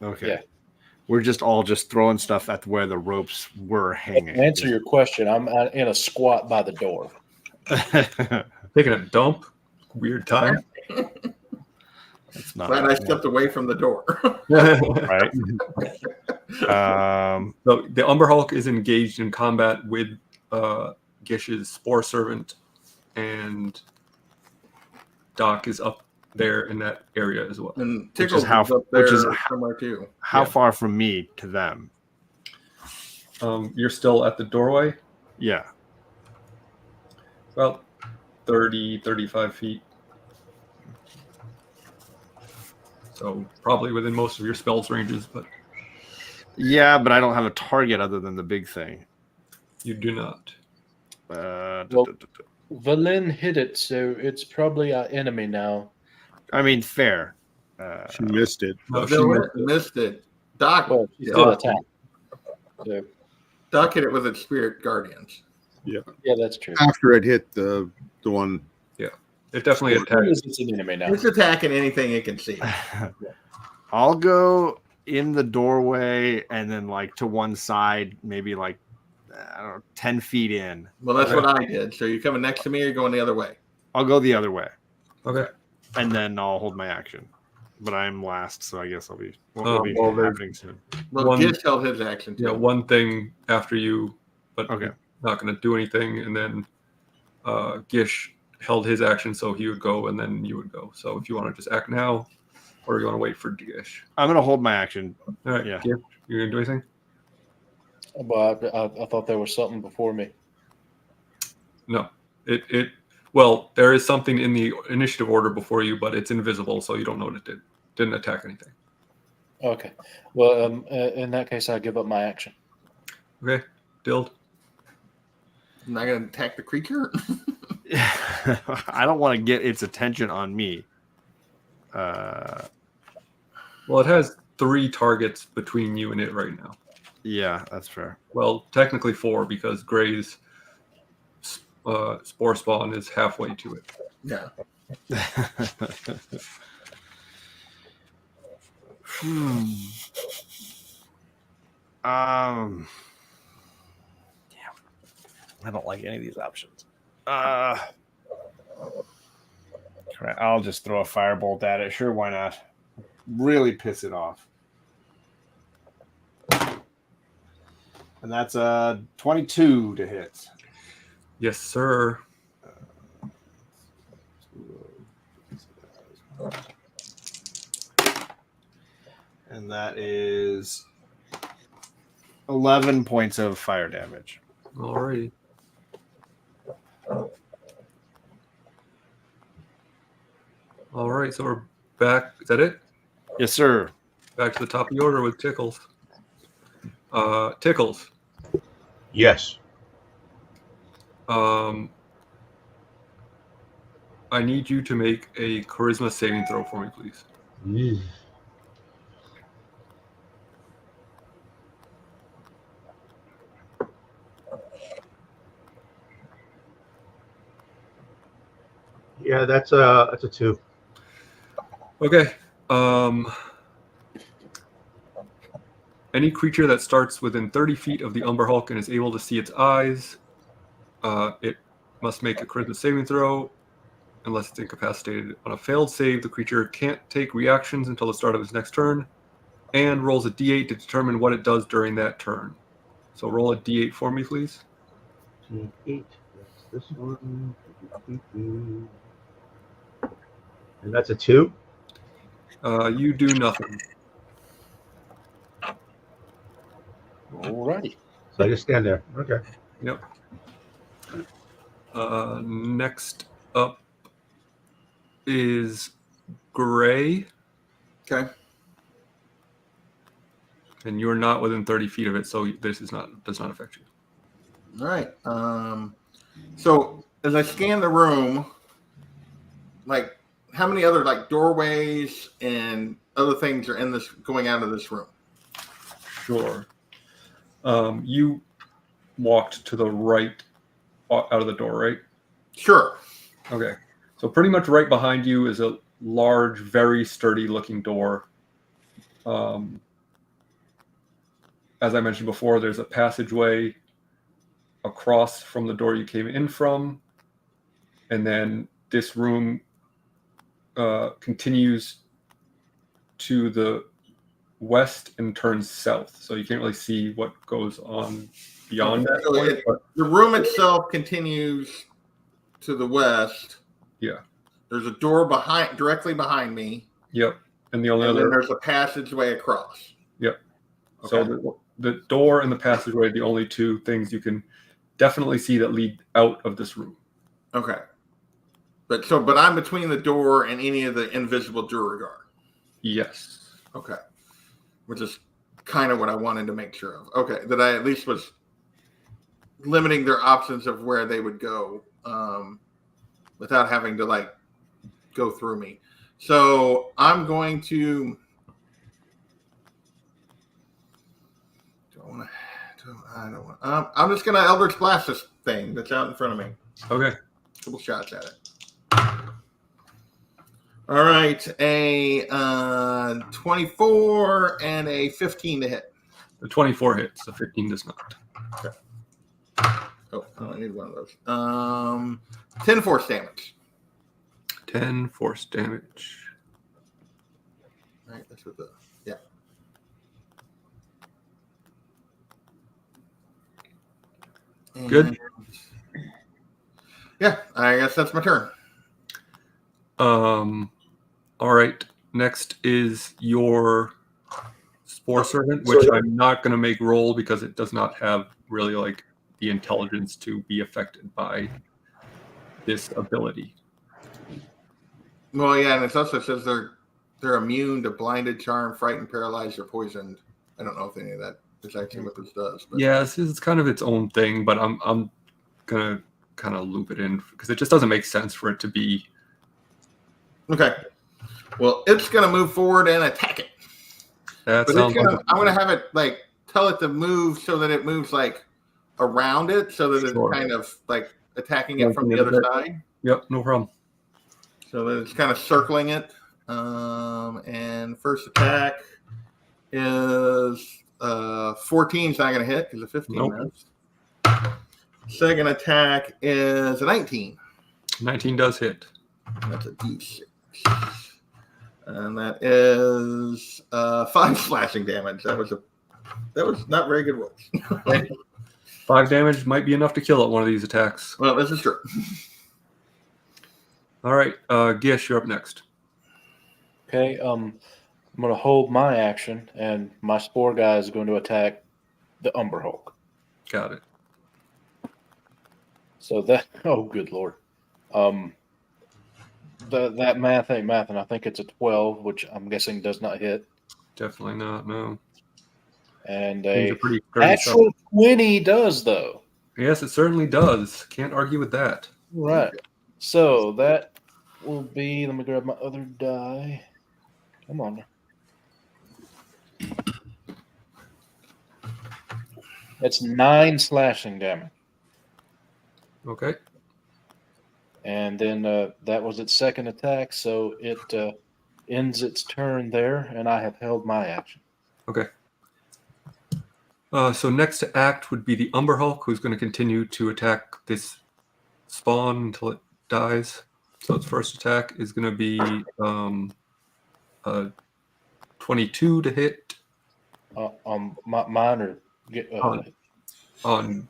Okay. Yeah. We're just all throwing stuff at where the ropes were hanging. To answer your question, I'm in a squat by the door. Taking a dump. Weird time. It's not Glad I stepped away from the door. right. So the Umber Hulk is engaged in combat with Gish's Spore Servant, and Doc is up there in that area as well. And Which is Tickles how- is up there which is somewhere too. How Yeah. far from me to them? You're still at the doorway, Yeah. about 30, 35 feet. So probably within most of your spells ranges, but Yeah, but I don't have a target other than the big thing. you do not. Well- Valin hit it, so it's probably our enemy now. I mean, fair. She missed it. No, Bill missed it. Doc, Well, she still Yeah. attacked. So, Doc hit it with its spirit guardians. yeah, that's true. After it hit the one. It definitely attacked. It's an enemy now. It's attacking anything it can see. I'll go in the doorway and then to one side, maybe I don't know, 10 feet in. Well, that's what I did. So you're coming next to me or you're going the other way? I'll go the other way Okay. and then I'll hold my action. But I'm last, so I guess I'll be, well, happening soon. Well, One- Gish held his action too. Yeah, one thing after you, but Okay. not going to do anything. And then Gish held his action, so he would go, and then you would go. So if you want to just act now, or you want to wait for Gish. I'm going to hold my action. All right, Yeah. Gish, you going to do anything? But I thought there was something before me. No. Well, there is something in the initiative order before you, but it's invisible, so you don't know what it did. didn't attack anything. Okay. Well, in that case, I give up my action. Okay, Dild. I'm not going to attack the creature. I don't want to get its attention on me. Well, it has 3 targets between you and it right now. Yeah, that's fair. Well, technically 4 because Gray's spore spawn is halfway to it. Yeah. Damn. I don't like any of these options. I'll just throw a firebolt at it. Sure, why not? Really piss it off. And that's a 22 to hit. Yes, sir. And that is 11 points of fire damage. Alrighty. All right, so we're back. Is that it? Yes, sir. Back to the top of the order with Tickles. Tickles. Yes. I need you to make a charisma saving throw for me, please. Yeah, that's a 2. Okay. Any creature that starts within 30 feet of the Umber Hulk and is able to see its eyes, it must make a charisma saving throw unless it's incapacitated. On a failed save, the creature can't take reactions until the start of its next turn and rolls a d8 to determine what it does during that turn. So roll a d8 for me, please. 8. That's this one. And that's a 2. You do nothing. Alrighty. So I just stand there. Okay. Yep. Next up is Gray, Okay. and you're not within 30 feet of it, so this does not affect you. All right. So as I scan the room, like how many other like doorways and other things are in this going out of this room? Sure. You walked to the right out of the door, right? Sure. Okay. So pretty much right behind you is a large, very sturdy-looking door. As I mentioned before, there's a passageway across from the door you came in from, and then this room continues to the west and turns south. So you can't really see what goes on beyond that So point. But the room itself continues to the west. yeah. There's a door directly behind me. Yep. And the only And then other. there's a passageway across. Yep. Okay. So the door and the passageway are the only 2 things you can definitely see that lead out of this room. Okay. But I'm between the door and any of the invisible Duragar. Yes. Okay. Which is kind of what I wanted to make sure of. Okay. That I at least was limiting their options of where they would go without having to like go through me. So I'm going to. I don't want. I'm just going to Eldritch Blast this thing that's out in front of me. Okay. Couple shots at it. All right, a 24 and a 15 to hit. The 24 hits. The 15 does not. Okay. Oh, I need one of those. 10 force damage. 10 force damage. All right, that's what the yeah. And, Good. Yeah, I guess that's my turn. All right. Next is your Spore Servant, which I'm not going to make roll because it does not have really like the intelligence to be affected by this ability. Well, yeah, and it also says they're they're immune to blinded, charmed, frightened, paralyzed, or poisoned. I don't know if any of that is actually what this does. But Yeah, it's kind of its own thing, but I'm gonna kind of loop it in because it just doesn't make sense for it to be. okay. Well, it's gonna move forward and attack it. That But sounds it's gonna, like I'm gonna have it like tell it to move so that it moves like around it, so that Sure. it's kind of like attacking it from the other side. Yep, no problem. So that it's kind of circling it. And first attack is 14 is not going to hit because the 15 Nope. missed. Second attack is a 19. 19 does hit. That's a D6. And that is 5 slashing damage. That was not very good rolls. 5 damage might be enough to kill it one of these attacks. Well, this is true. All right, Gish, you're up next. Okay, I'm going to hold my action, and my spore guy is going to attack the Umber Hulk. Got it. So that, oh, good Lord. That math ain't math, and I think it's a 12, which I'm guessing does not hit. Definitely not, no. And Things a are pretty sturdy actual 20 does, though. stuff. Yes, it certainly does. Can't argue with that. Right. So that will be, let me grab my other die. Come on. That's 9 slashing damage. Okay. And then that was its second attack, so it ends its turn there, and I have held my action. Okay. So next to act would be the Umber Hulk, who's going to continue to attack this spawn until it dies. So its first attack is going to be 22 to hit Mine or on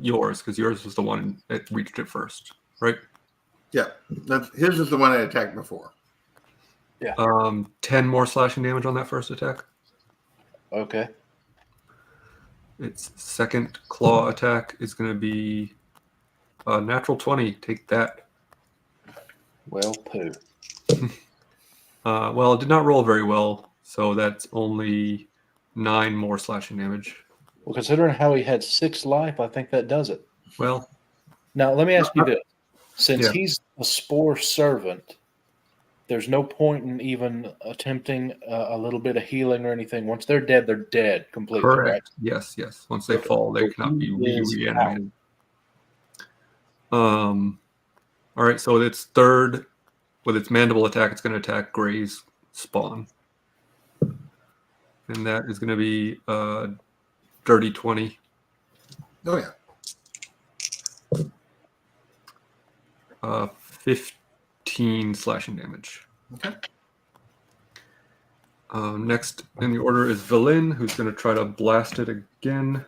yours, because yours was the one that reached it first, right? Yeah, his is the one I attacked before. Yeah. 10 more slashing damage on that first attack. Okay. Its second claw attack is going to be a natural 20. Take that. Well, poo. Well, it did not roll very well, so that's only 9 more slashing damage. Well, considering how he had 6 life, I think that does it. Well, Now, let me ask you this. Since Yeah. he's a spore servant, there's no point in even attempting a little bit of healing or anything. Once they're dead completely. correct. Right? Yes. Once they Okay. fall, they So cannot be he is reanimated. All right, so its third, with its mandible attack, it's going to attack Gray's spawn. And that is going to be dirty 20. Oh yeah. 15 slashing damage. Okay. Next in the order is Villain, who's going to try to blast it again.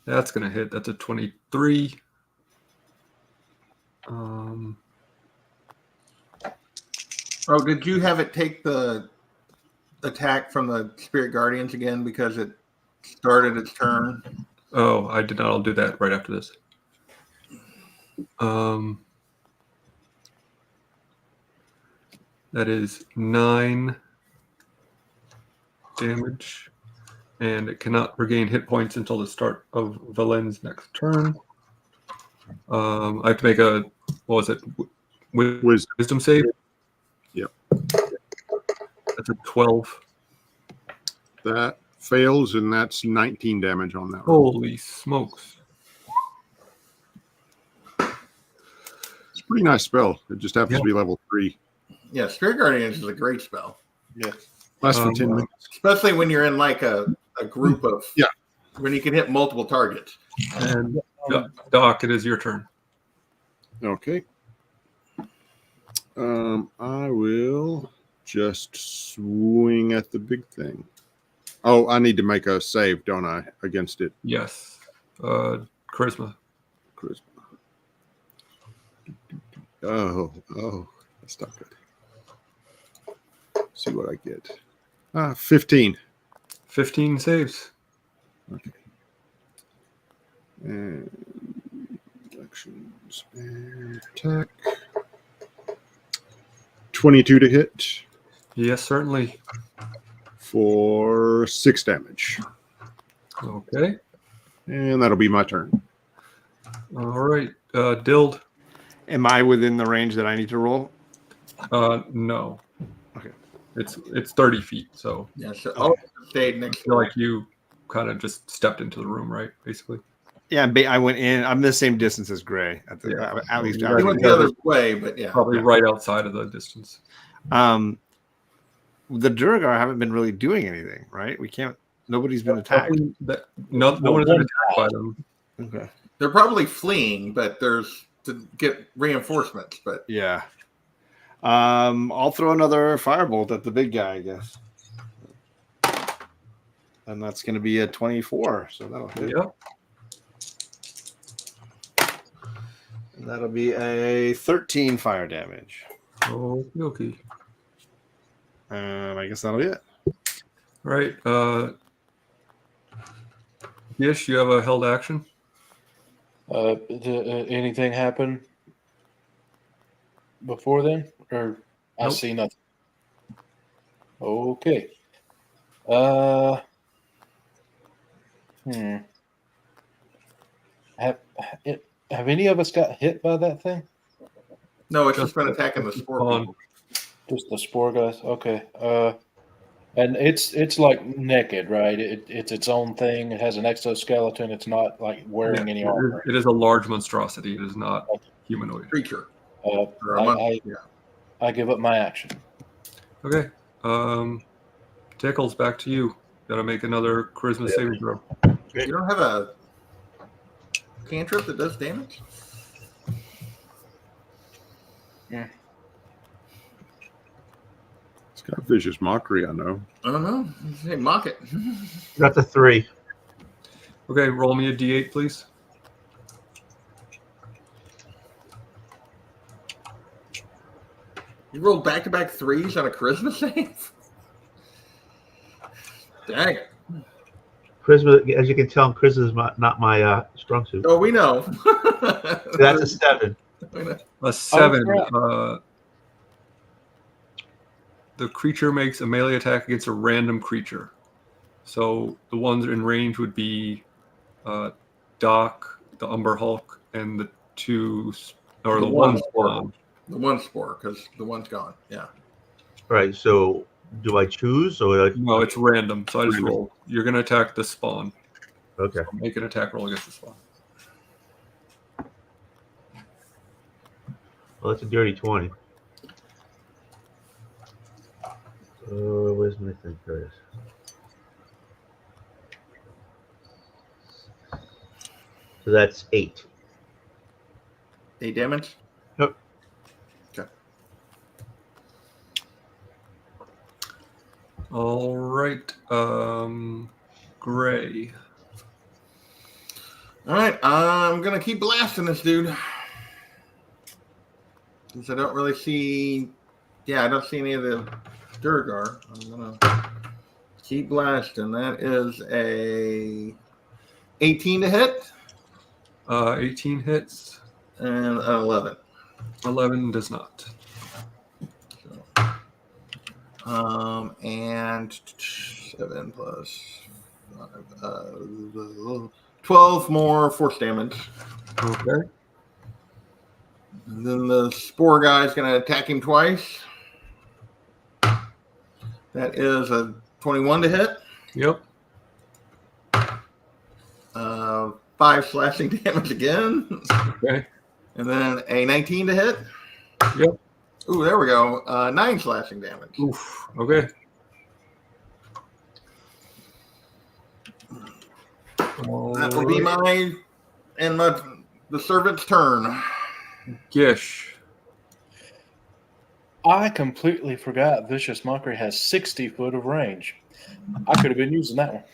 That's going to hit. That's a 23. Oh, did you have it take the attack from the Spirit Guardians again because it started its turn? Oh, I did not. I'll do that right after this. That is 9 damage, and it cannot regain hit points until the start of Valen's next turn. I have to make a, what was it? Wisdom save? Yep. That's a 12. That fails, and that's 19 damage on that roll. Holy smokes. It's a pretty nice spell. It just happens to be level 3. Yeah, Spirit Guardians is a great spell. Yeah. Lasts for 10 minutes. Especially when you're in like a group of, when you can hit multiple targets. And Doc, it is your turn. Okay. I will just swing at the big thing. Oh, I need to make a save, don't I, against it? Yes. Charisma. Charisma. Oh, that's not good. See what I get. 15. 15 saves. Okay. And actions and attack. 22 to hit Yes, certainly. for 6 damage. Okay. And that'll be my turn. All right. Dild. Am I within the range that I need to roll? No. Okay. It's 30 feet, so Yeah, so all stayed I next feel like you kind of just stepped into the room, right? Basically. Yeah, I went in. I'm the same distance as Gray. Yeah. At least You out He guys- went here. the other way, but yeah. Probably right outside of the distance. The Durgar haven't been really doing anything, right? We can't. Nobody's been attacked. No one has been attacked by them. Okay. They're probably fleeing, but there's to get reinforcements. But Yeah. I'll throw another firebolt at the big guy, I guess. And that's going to be a 24. So that'll hit. Yep. And that'll be a 13 fire damage. Okay. I guess that'll be it. Right. Gish, you have a held action? Anything happen before then? Or I Nope. see nothing. Okay. Have any of us got hit by that thing? no, it's just been attacking the spore on. people. Just the spore guys? Okay. And it's like naked, right? It's its own thing. It has an exoskeleton. It's not like wearing any armor. It is a large monstrosity. It is not humanoid. Creature. Or a yeah. I give up my action. Okay. Tickles, back to you. Gotta make another charisma saving throw. You don't have a cantrip that does damage? Yeah. It's got vicious mockery, I know. I don't know. Hey, mock it. That's a 3. Okay, roll me a d8, please. You rolled back-to-back 3s on a charisma save? Dang it. Charisma, as you can tell, charisma is not my strong suit. Oh, we know. That's a 7. A 7. crap. The creature makes a melee attack against a random creature. So the ones in range would be Doc, the Umber Hulk, and the two, or the one spawn. The one spore, because the one's gone. Yeah. All right, so do I choose? Or No, it's random. So I just roll. You're going to attack the spawn. okay. So make an attack roll against the spawn. Well, that's a dirty 20. Where's my thing, Curtis? So that's 8. 8 damage? Yep. Okay. All right. Gray. All right, I'm going to keep blasting this dude. Since I don't really see... Yeah, I don't see any of the Durgar. I'm going to keep blasting. That is a 18 to hit 18 hits. and an 11. 11 does not. And 7 plus 5, 12 more force damage. Okay. And then the spore guy is going to attack him twice. That is a 21 to hit. Yep. 5 slashing damage again. Okay. And then a 19 to hit. Yep. Ooh, there we go. 9 slashing damage. Oof. Okay. That will be the servant's turn. Gish. I completely forgot Vicious Mockery has 60 foot of range. I could have been using that one.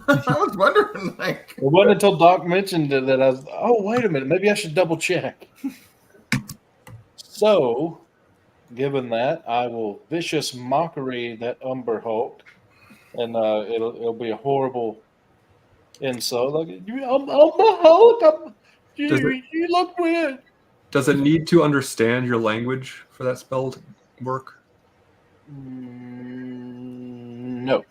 I was wondering, like, It wasn't until Doc mentioned it that I was, oh, wait a minute, maybe I should double check. So, given that, I will Vicious Mockery that Umber Hulk, and it'll be a horrible insult. Like, I'm the Hulk. Does it- You look weird. Does it need to understand your language for that spell to work? No.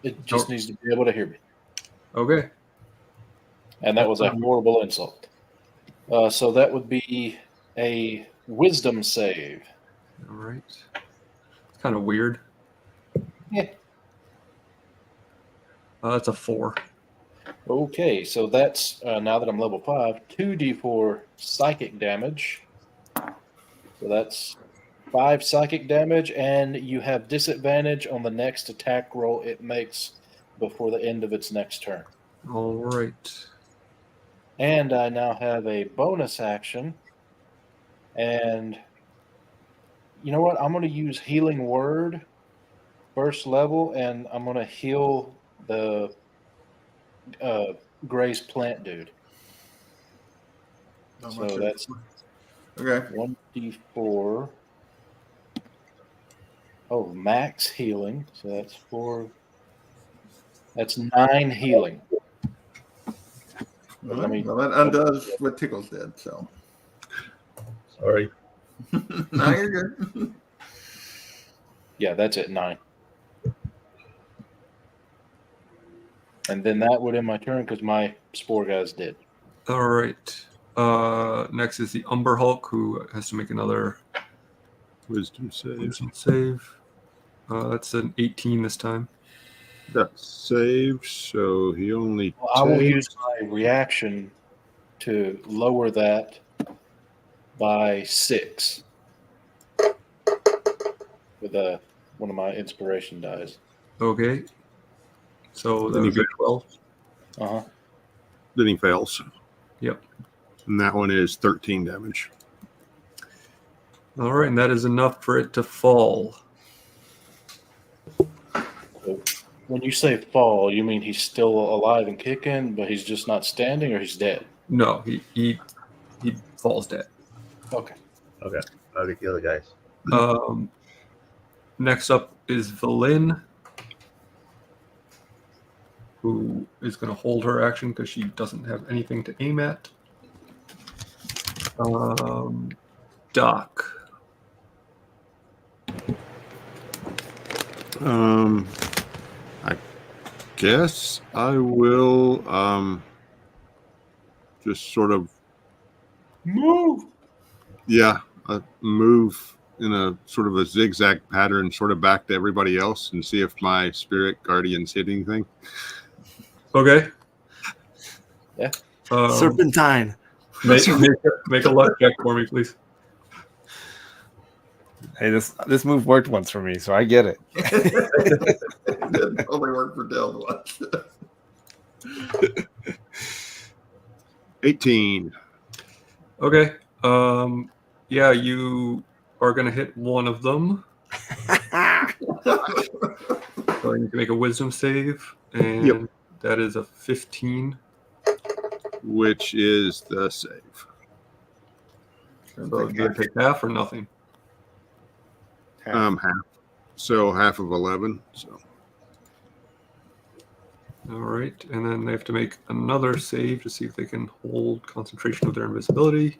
It just Oh. needs to be able to hear me. Okay. And that was a horrible insult. So that would be a wisdom save. All right. It's kind of weird. Yeah. That's a 4. Okay, so that's now that I'm level 5, 2d4 psychic damage. So that's 5 psychic damage, and you have disadvantage on the next attack roll it makes before the end of its next turn. All right. And I now have a bonus action. And you know what? I'm going to use Healing Word first level, and I'm going to heal the Grace Plant dude. How So much is- that's okay. 1d4. Oh, max healing. So that's 4. That's 9 healing. Well, Let me- that undoes what Tickles did. So Sorry. no, you're good. Yeah, that's at 9. And then that would end my turn because my spore guy's dead. All right. Next is the Umber Hulk, who has to make another Wisdom save. wisdom save. That's an 18 this time. That saves, so he only Well, I will takes- use my reaction to lower that by 6 with one of my inspiration dies. Okay. So that Then would you be 12. Uh-huh. Then he fails. Yep. And that one is 13 damage. All right, and that is enough for it to fall. So when you say fall, you mean he's still alive and kicking, but he's just not standing, or he's dead? No, he falls dead. Okay. Okay. I'll get the other guys. Next up is Valin, who is going to hold her action because she doesn't have anything to aim at. Doc. I guess I will just sort of Move. move in a sort of a zigzag pattern sort of back to everybody else and see if my spirit guardians hit anything. Okay. Yeah. Serpentine. Make a luck check for me, please. Hey, this move worked once for me, so I get it. It didn't only work for Dell once. 18. Okay. Yeah, you are going to hit one of them. So you can make a wisdom save, and Yep. that is a 15. Which is the save. So do you take half or nothing? Half. So half of 11. So All right, and then they have to make another save to see if they can hold concentration of their invisibility.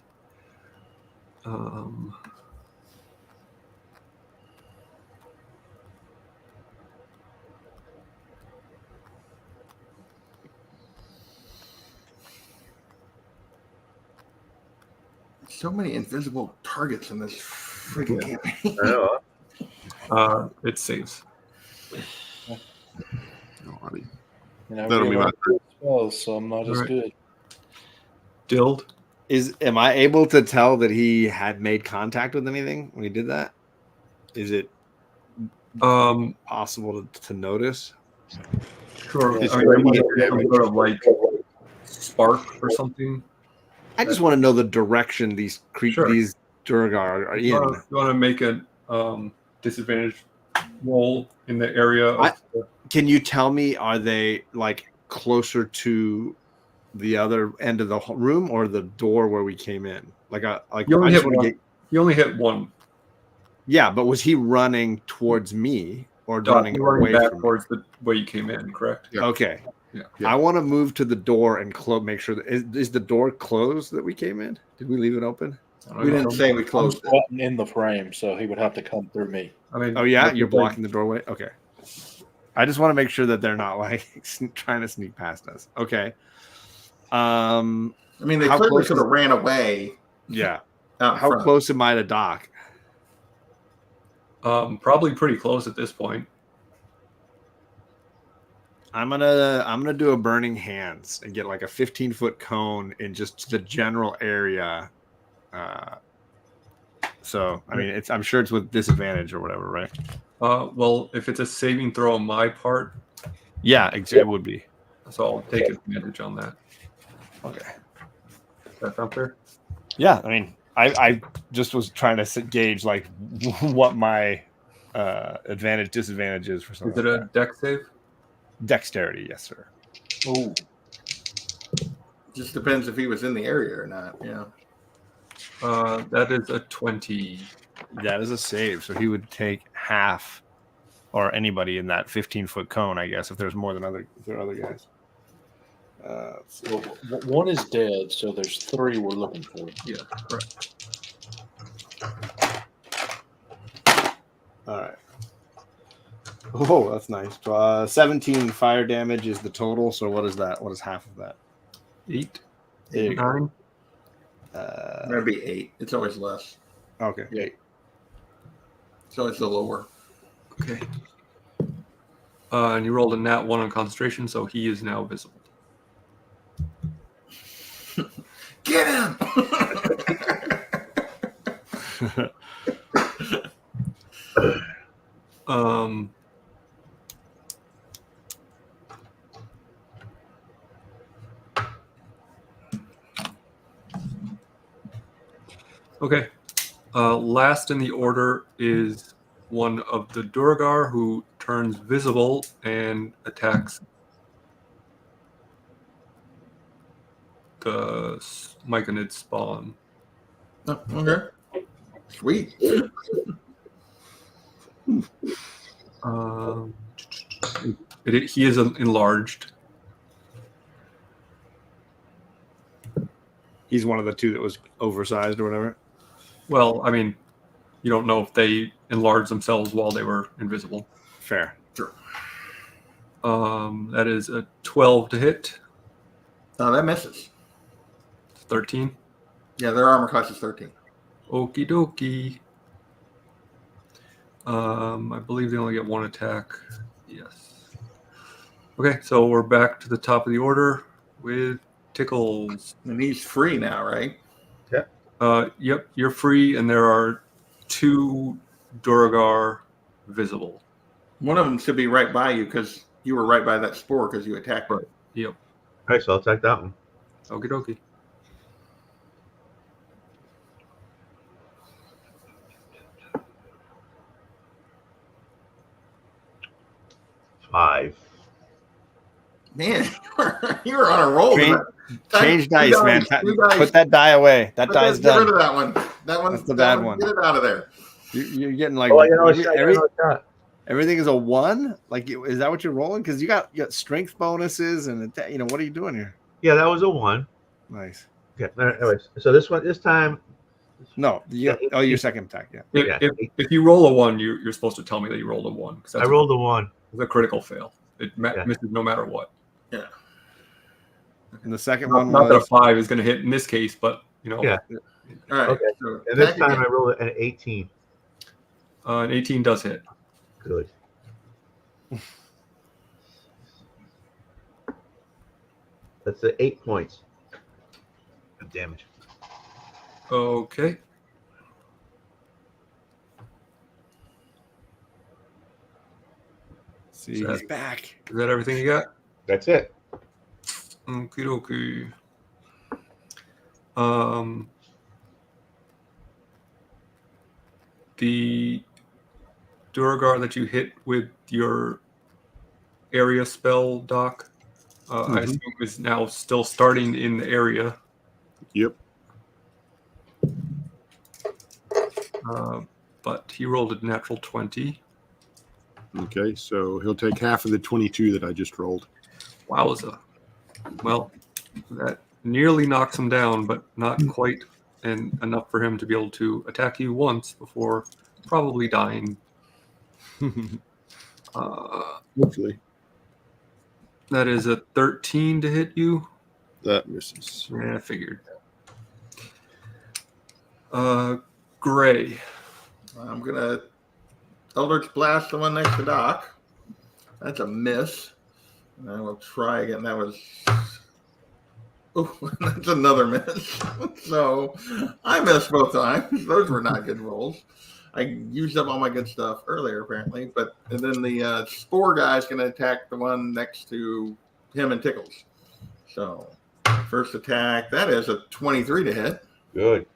So many invisible targets in this freaking campaign. I know. It saves. alrighty. And I That'll be my realized turn. spells, so I'm not as Alright. good. Dild. Am I able to tell that he had made contact with anything when he did that? Is it possible to notice? Sure. It's I mean, already there might be some sort of like spark or something. I just want to know the direction these Sure. these Durgar are in. You want to make a disadvantage roll in the area of Can you tell me, are they like closer to the other end of the room or the door where we came in? You only I just hit wanna one. You only hit one. Yeah, but was he running towards me or Doc, running you're running away back from me? towards the way you came in, correct? Yeah. Okay. Yeah. I want to move to the door and make sure that is the door closed that we came in? Did we leave it open? We didn't say we I'm closed it. squatting in the frame, so he would have to come through me. I mean, Oh yeah, that's you're the thing. blocking the doorway. Okay. I just want to make sure that they're not like trying to sneak past us. Okay. I mean, they How clearly close could have ran away. Yeah. Out How front. close am I to Doc? Probably pretty close at this point. I'm gonna do a burning hands and get like a 15-foot cone in just the general area. So I mean, I'm sure it's with disadvantage or whatever, right? Well, if it's a saving throw on my part, Yeah, it would be. so I'll take advantage on that. Okay. Does that sound fair? Yeah, I mean, I just was trying to gauge like what my advantage disadvantage is for something. Is it a deck save? Dexterity? Yes, sir. Ooh. Just depends if he was in the area or not. Yeah. That is a 20. That is a save, so he would take half, or anybody in that 15-foot cone, I guess, if there's more than other guys. Well, one is dead, so there's 3 we're looking for. Yeah, correct. All right. Oh, that's nice. 17 fire damage is the total. So what is that? What is half of that? 8, There you go. 9. That'd be 8. It's always less. Okay. Yeah. It's always the lower. Okay. And you rolled a nat 1 on concentration, so he is now visible. Get him! Okay. Last in the order is one of the Durgar who turns visible and attacks the Myconid spawn. Oh, okay. Sweet. He is enlarged. He's one of the 2 that was oversized or whatever. Well, I mean, you don't know if they enlarged themselves while they were invisible. Fair. Sure. That is a 12 to hit. Oh, that misses. 13. Yeah, their armor class is 13. Okie dokie. I believe they only get 1 attack. Yes. Okay, so we're back to the top of the order with Tickles. And he's free now, right? Yep, you're free, and there are 2 Duragar visible. One of them should be right by you because you were right by that spore because you attacked it. Yep. All right, so I'll take that one. Okie dokie. Five. Man, you were on a roll. Change dice, man. You guys, Put that die away. That die's get rid done. of that one. That one's That's the bad one. Get it out of there. You're getting like everything is a 1. Like, is that what you're rolling? Because you got strength bonuses and what are you doing here? Yeah, that was a 1. Nice. Okay. Anyways, so this time. No, your second attack. Yeah. If you roll a 1, you're supposed to tell me that you rolled a 1. I rolled a 1. It's a critical fail. It misses no matter what. Yeah. And the second Not one that a was 5 is going to hit in this case, but Yeah. All right. Okay. So And this attack time again. I rolled an 18. an 18 does hit. Good. That's 8 points of damage. Okay. see he's back. Is that everything you got? That's it. Okie dokie. The Duragar that you hit with your area spell, Doc, I assume is now still starting in the area. Yep. But he rolled a natural 20. Okay, so he'll take half of the 22 that I just rolled. Wowza. Well, that nearly knocks him down, but not quite and enough for him to be able to attack you once before probably dying. Hopefully That is a 13 to hit you. that misses. Yeah, I figured. Gray. I'm gonna Eldritch Blast the one next to Doc. That's a miss. And I will try again. That was. Oh, that's another miss. So I missed both times. Those were not good rolls. I used up all my good stuff earlier, apparently. And then the spore guy is going to attack the one next to him and Tickles. So first attack, that is a 23 to hit Good.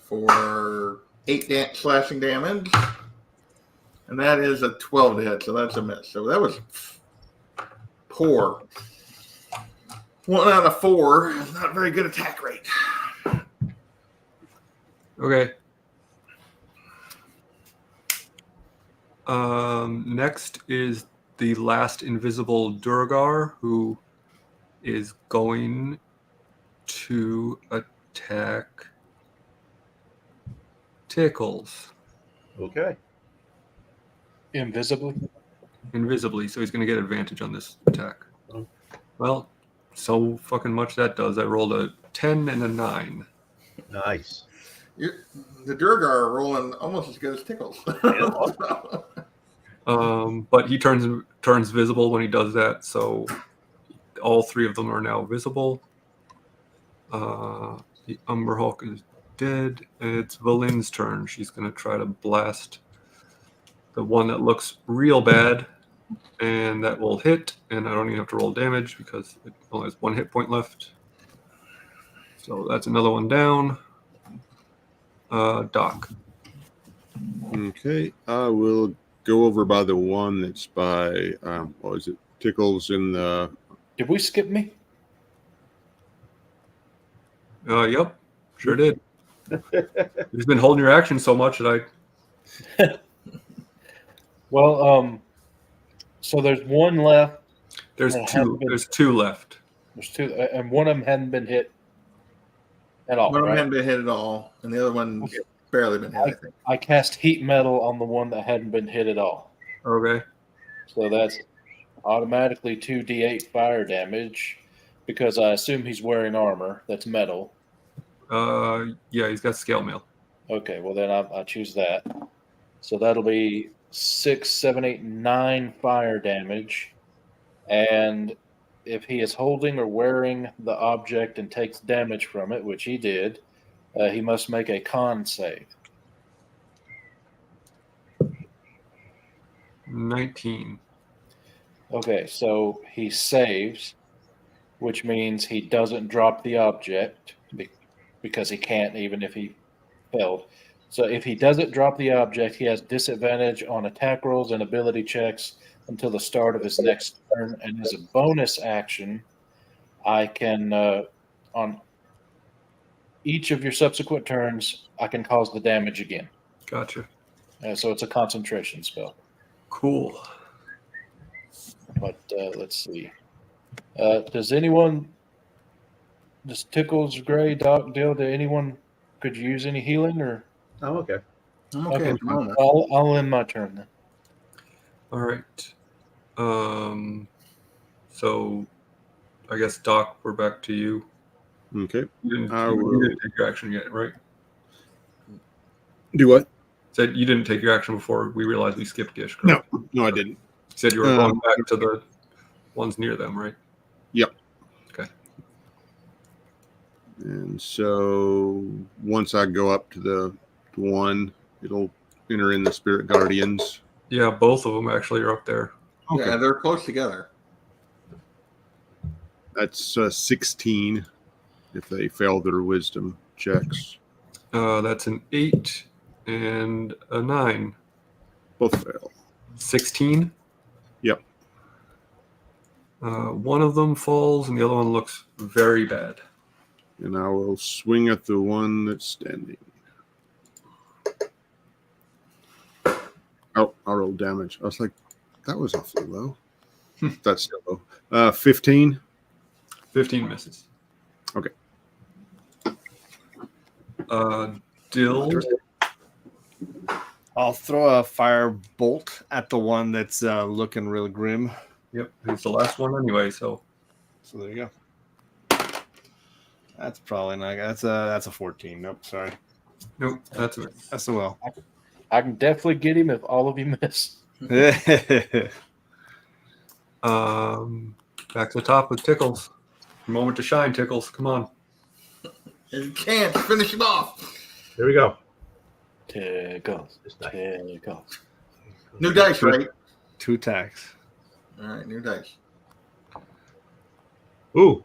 for 8 slashing damage. And that is a 12 to hit, so that's a miss. So that was poor. 1 out of 4. Not a very good attack rate. Okay. Next is the last invisible Durgar, who is going to attack Tickles Okay. Invisibly. invisibly, so he's going to get advantage on this attack. Oh. Well, so fucking much that does. I rolled a 10 and a 9. Nice. The Durgar are rolling almost as good as Tickles. But he turns visible when he does that, so all 3 of them are now visible. The Umberhawk is dead. It's Valin's turn. She's going to try to blast the one that looks real bad, and that will hit, and I don't even have to roll damage because it only has 1 hit point left. So that's another one down. Doc. Okay, I will go over by the one that's by what is it? Tickles in the. Did we skip me? Yep, sure did. You've been holding your action so much that Well, so there's one left. there's Well, two. haven't been- There's 2 left. There's 2, and one of them hadn't been hit at all. One of them Right? hadn't been hit at all, and the other one's Okay. barely been hit, I think. I cast heat metal on the one that hadn't been hit at all. Okay. So that's automatically 2d8 fire damage because I assume he's wearing armor that's metal. Yeah, he's got scale mail. Okay, well then I choose that. So that'll be 6, 7, 8, 9 fire damage. And if he is holding or wearing the object and takes damage from it, which he did, he must make a con save. 19. Okay, so he saves, which means he doesn't drop the object because he can't, even if he failed. So if he doesn't drop the object, he has disadvantage on attack rolls and ability checks until the start of his next turn. And as a bonus action, I can, on each of your subsequent turns, I can cause the damage again. Gotcha. So it's a concentration spell. Cool. But let's see. Does Tickles, Gray, Doc, Dill, could you use any healing or? Oh, okay. I'm okay Okay. at the moment. I'll end my turn then. All right. So I guess Doc, we're back to you. Okay, You didn't, I you will- didn't take your action yet, right? do what? Said you didn't take your action before we realized we skipped Gish. Correct? No, I didn't. Said you were going back to the ones near them, right? Yep. Okay. And so once I go up to the one, it'll enter in the Spirit Guardians. Yeah, both of them actually are up there. Okay, Yeah, they're close together. that's 16 if they fail their wisdom checks. That's an 8 and a 9. Both fail. 16? Yep. One of them falls and the other one looks very bad. And I will swing at the one that's standing. Oh, I rolled damage. I was like, that was awfully low. That's still low. 15. 15 misses. Okay. Dill. I'll throw a fire bolt at the one that's looking real grim. Yep, he's the last one anyway. So there you go. That's probably not. That's a 14. Nope, sorry. nope, that's a miss. That's a well. I can definitely get him if all of you miss. Back to the top with Tickles. Moment to shine, Tickles. Come on. You can't finish him off. Here we go. Tickles. This dice. Tickles. New dice, right? 2 attacks. All right, new dice. Ooh.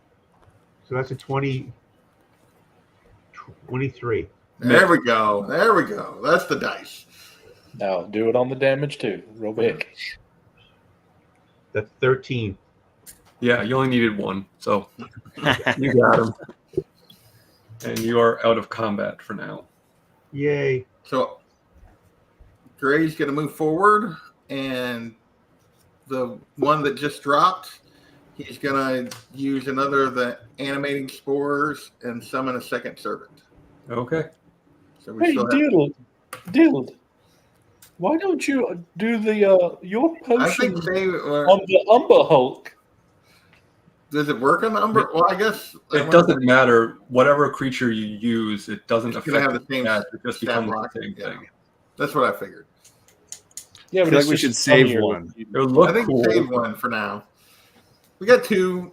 So that's a 23. There we go. There we go. That's the dice. Now do it on the damage too. Real big. That's 13. Yeah, you only needed 1, so you got him. And you are out of combat for now. Yay. So Gray's going to move forward, and the one that just dropped, he's going to use another of the animating spores and summon a second servant. Okay. So we Hey, still have, Dill. Why don't you do the your I potion think they were, on the Umber Hulk? does it work on the Umber? Well, I guess It doesn't matter. Whatever creature you use, it doesn't It's gonna affect have the same stats. It just stat becomes block, the same yeah. thing. That's what I figured. Yeah, I feel like we it's should just save funnier. one. It would look I think cool. save one for now. We got two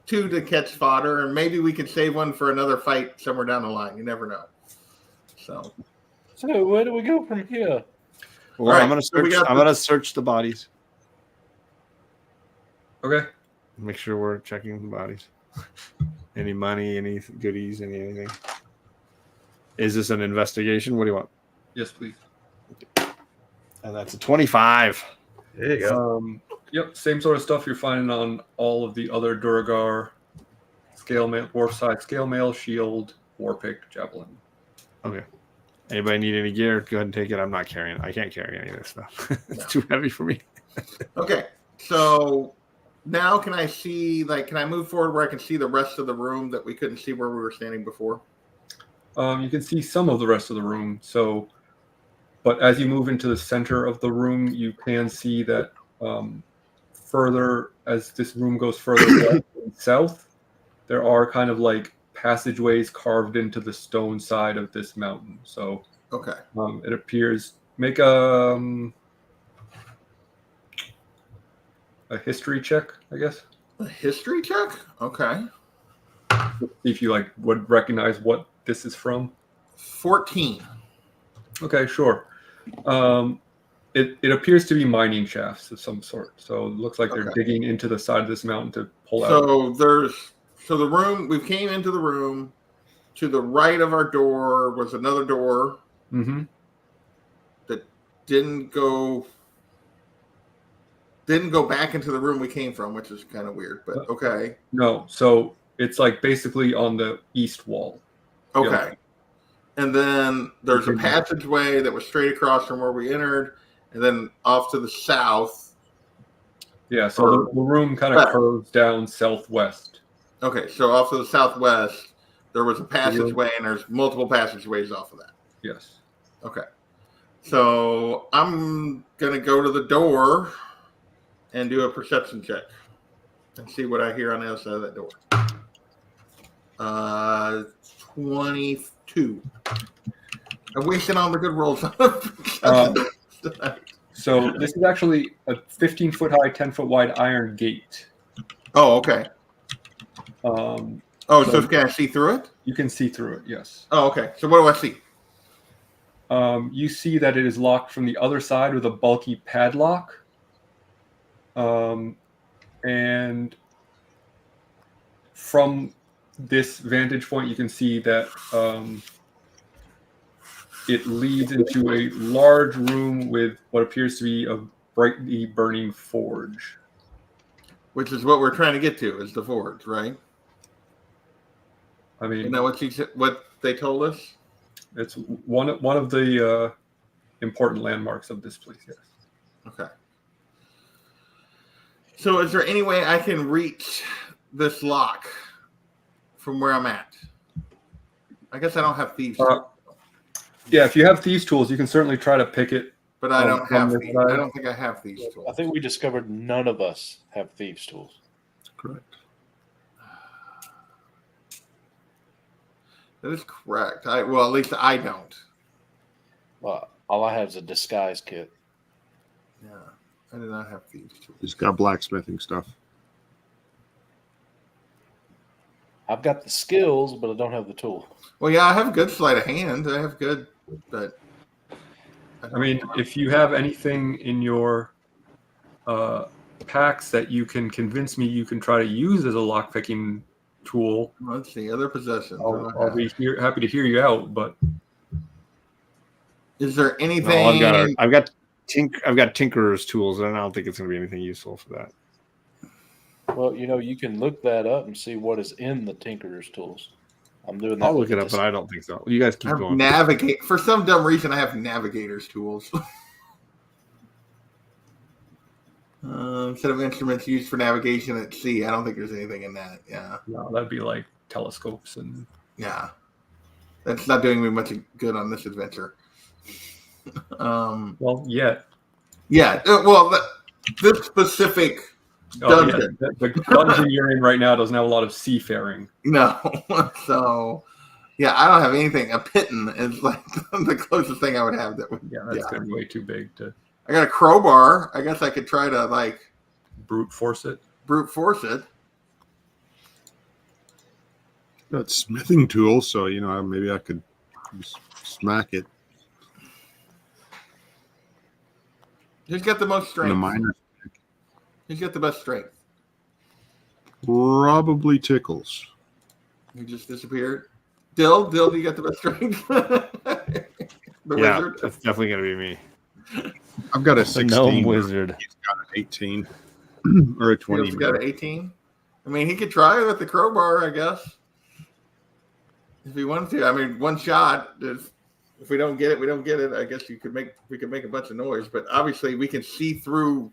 to catch fodder, and maybe we can save one for another fight somewhere down the line. You never know. So So where do we go from here? Well, All right, I'm gonna so we search. got I'm the- gonna search the bodies. Okay. Make sure we're checking the bodies. Any money, any goodies, anything. Is this an investigation? What do you want? Yes, please. And that's a 25. There you go. Yep, same sort of stuff you're finding on all of the other Duragar. Scale mail, dwarf side scale mail, shield, warpick, javelin. Okay. Anybody need any gear? Go ahead and take it. I'm not carrying it. I can't carry any of this stuff. It's No. too heavy for me. okay, so now can I see? Like, can I move forward where I can see the rest of the room that we couldn't see where we were standing before? You can see some of the rest of the room. So, but as you move into the center of the room, you can see that further as this room goes further west and south, there are kind of like passageways carved into the stone side of this mountain. So Okay. it appears. Make a history check, I guess. A history check? Okay. See if you like would recognize what this is from. 14. Okay, sure. It appears to be mining shafts of some sort. So it looks like they're Okay. digging into the side of this mountain to pull out. So the room, we came into the room. To the right of our door was another door Mm-hmm. that didn't go back into the room we came from, which is kind of weird, but okay. No, so it's like basically on the east wall. Okay. Yeah. And then there's a passageway that was straight across from where we entered, and then off to the south. Yeah, so the room kind of curves down southwest. Okay, so off to the southwest, there was a passageway, and there's multiple passageways off of that. Yes. Okay. So I'm going to go to the door and do a perception check and see what I hear on the other side of that door. 22. I'm wasting all the good rolls. So this is actually a 15-foot high, 10-foot wide iron gate. Oh, okay. So so can I see through it? you can see through it, yes. Oh, okay. So what do I see? You see that it is locked from the other side with a bulky padlock. And from this vantage point, you can see that it leads into a large room with what appears to be a brightly burning forge. Which is what we're trying to get to, is the forge, right? I mean, Isn't that what they told us? it's one of the important landmarks of this place. Yes. Okay. So is there any way I can reach this lock from where I'm at? I guess I don't have thieves. Yeah, if you have thieves tools, you can certainly try to pick it. But I don't from have this these. side. I don't think I have these tools. I think we discovered none of us have thieves' tools. Correct. That is correct. Well, at least I don't. Well, all I have is a disguise kit. Yeah, I do not have these tools. He's got blacksmithing stuff. I've got the skills, but I don't have the tool. Well, yeah, I have good sleight of hand. I have good, but I mean, if you have anything in your packs that you can convince me you can try to use as a lockpicking tool, let's see other possessions. I'll be happy to hear you out. But is there anything? No, I've got tinkerer's tools, and I don't think it's going to be anything useful for that. Well, you can look that up and see what is in the tinkerer's tools. I'm doing that. I'll look it up, but I don't think so. You guys keep going. Navigate. For some dumb reason, I have navigator's tools. Instead of instruments used for navigation at sea, I don't think there's anything in that. Yeah. no, that'd be like telescopes and. Yeah. That's not doing me much good on this adventure. Well, yet. Yeah. Well, this specific dungeon. Yeah. The dungeon you're in right now doesn't have a lot of seafaring. No. So, yeah, I don't have anything. A pitten is like the closest thing I would have that would. Yeah, that's going to be way too big to I got a crowbar. I guess I could try to like brute force it. Got smithing tools, so maybe I could just smack it. Who's got the most In strength? a minor, Who's got the best strength? probably tickles. He just disappeared. Dill, you got the best strength? The Yeah, wizard? that's definitely going to be me. I've got a The 16. gnome wizard. He's got an 18 or a 20. Dill's got an 18. I mean, he could try with the crowbar, I guess. If he wanted to. I mean, one shot. If we don't get it, we don't get it. I guess we could make a bunch of noise, but obviously we can see through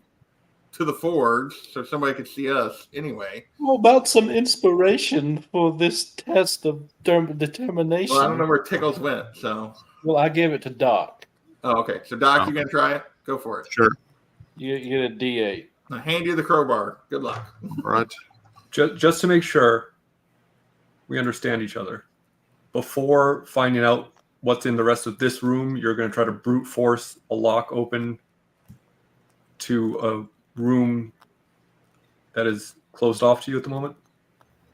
to the forge, so somebody could see us anyway. How about some inspiration for this test of determination? Well, I don't know where Tickles went, so. Well, I gave it to Doc. Oh, okay. So, Doc, you gonna try it? Go for it. Sure. You get a D8. I'll hand you the crowbar. Good luck. Right. Just to make sure we understand each other, before finding out what's in the rest of this room, you're going to try to brute force a lock open to a room that is closed off to you at the moment.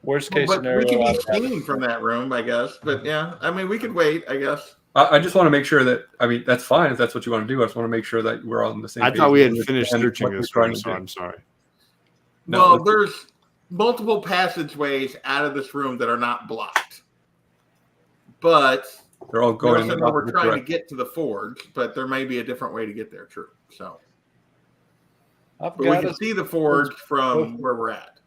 Worst case But scenario. we can I'd be have seen it. from that room, I guess. But yeah, I mean, we could wait, I guess. I just want to make sure that, I mean, that's fine if that's what you want to do. I just want to make sure that we're on the same I page. thought we had and finished understand searching what we're this trying room, to so do. I'm sorry. No, Well, let's- there's multiple passageways out of this room that are not blocked. But They're all we going also in know we're opposite trying to directions. get to the forge, but there may be a different way to get there, true. So, I've but we got can it. see the forge from where we're at.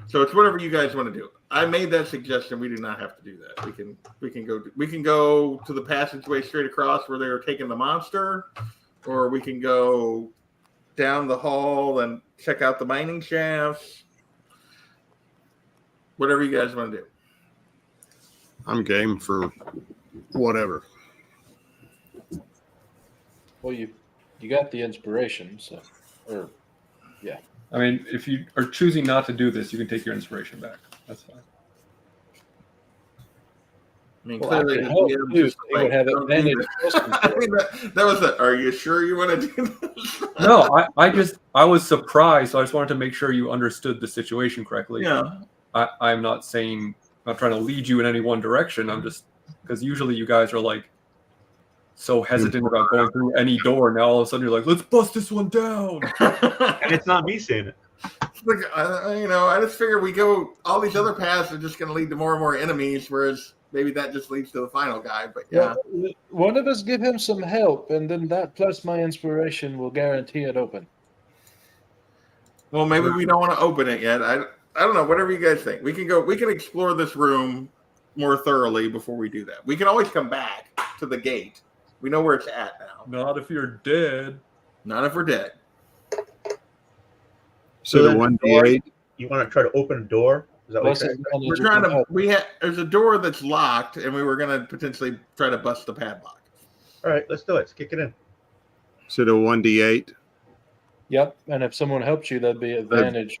So it's whatever you guys want to do. I made that suggestion. We do not have to do that. We can go to the passageway straight across where they were taking the monster, or we can go down the hall and check out the mining shafts. Whatever you guys want to do. I'm game for whatever. Well, you got the inspiration, so I mean, if you are choosing not to do this, you can take your inspiration back. That's fine. I mean, well, I clearly, could help yeah, too. just They would have don't do advantage. that. I mean, that was it. Are you sure you want to do this? No, I was surprised. So I just wanted to make sure you understood the situation correctly. Yeah. I'm not saying, not trying to lead you in any one direction. I'm just, because usually you guys are like so hesitant about going through any door. Now all of a sudden you're like, let's bust this one down. And it's not me saying it. Look, I just figure we go. All these other paths are just going to lead to more and more enemies, whereas maybe that just leads to the final guy. But yeah, Well, one of us give him some help, and then that plus my inspiration will guarantee it open. well, maybe we don't want to open it yet. I don't know. Whatever you guys think, we can go. We can explore this room more thoroughly before we do that. We can always come back to the gate. We know where it's at now. Not if you're dead. Not if we're dead. So the there's a 1d8. You want to try to open a door? Is that what Plus you're saying? advantage We're if trying you to. help. There's a door that's locked, and we were going to potentially try to bust the padlock. All right, let's do it. Let's kick it in. So the 1d8. Yep, and if someone helps you, that'd be advantage.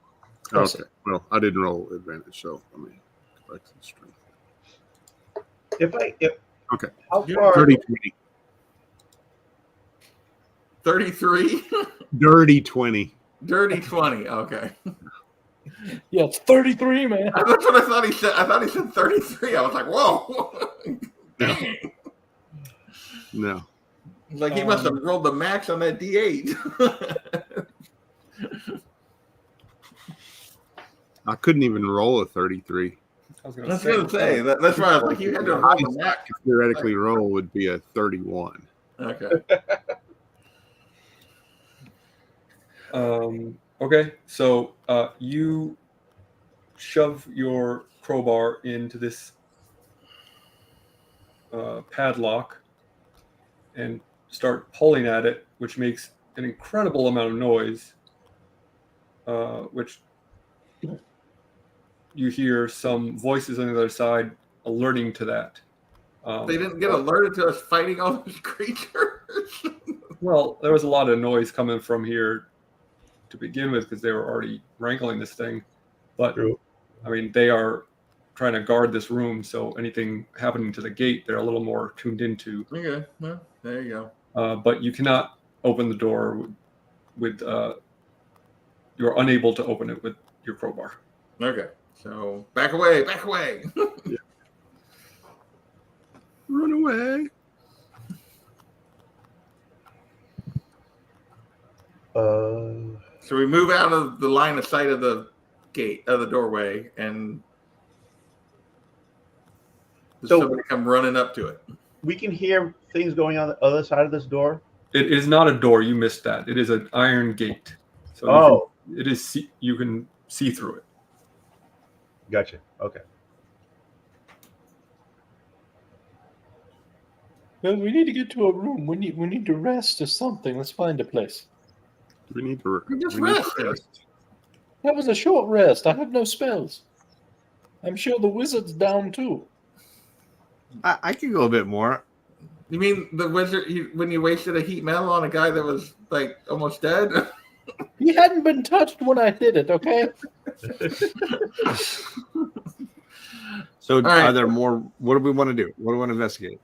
Plus Okay. Well, I didn't roll advantage, so let me go back to the strength. Okay. How Yeah, far? 30 20. 33, Dirty 20. dirty 20. Okay, Yeah, it's 33, man. that's what I thought he said. I thought he said 33. I was like, whoa. Dang. No. Like he must have rolled the max on that D8. I couldn't even roll a 33. I was I was going to say that's why I was like, you had to The roll the highest I max. could theoretically roll would be a 31. Okay. Okay, so you shove your crowbar into this padlock and start pulling at it, which makes an incredible amount of noise, which you hear some voices on the other side alerting to that. They didn't get alerted to us fighting all those creatures. Well, there was a lot of noise coming from here to begin with because they were already wrangling this thing. But, True. I mean, they are trying to guard this room, so anything happening to the gate, they're a little more tuned into. Okay, well, there you go. But you cannot open the door with you're unable to open it with your crowbar. Okay, so back away, back away. Run away. So we move out of the line of sight of the gate, of the doorway, and So- somebody come running up to it. We can hear things going on the other side of this door. It is not a door. You missed that. It is an iron gate. So Oh, it is. You can see through it. gotcha. Okay. Well, we need to get to a room. We need to rest or something. Let's find a place. We need to We just we need rest. to rest. That was a short rest. I have no spells. I'm sure the wizard's down too. I can go a bit more. You mean the wizard when you wasted a heat metal on a guy that was like almost dead? He hadn't been touched when I did it, okay? So right. are there more? What do we want to do? What do we want to investigate?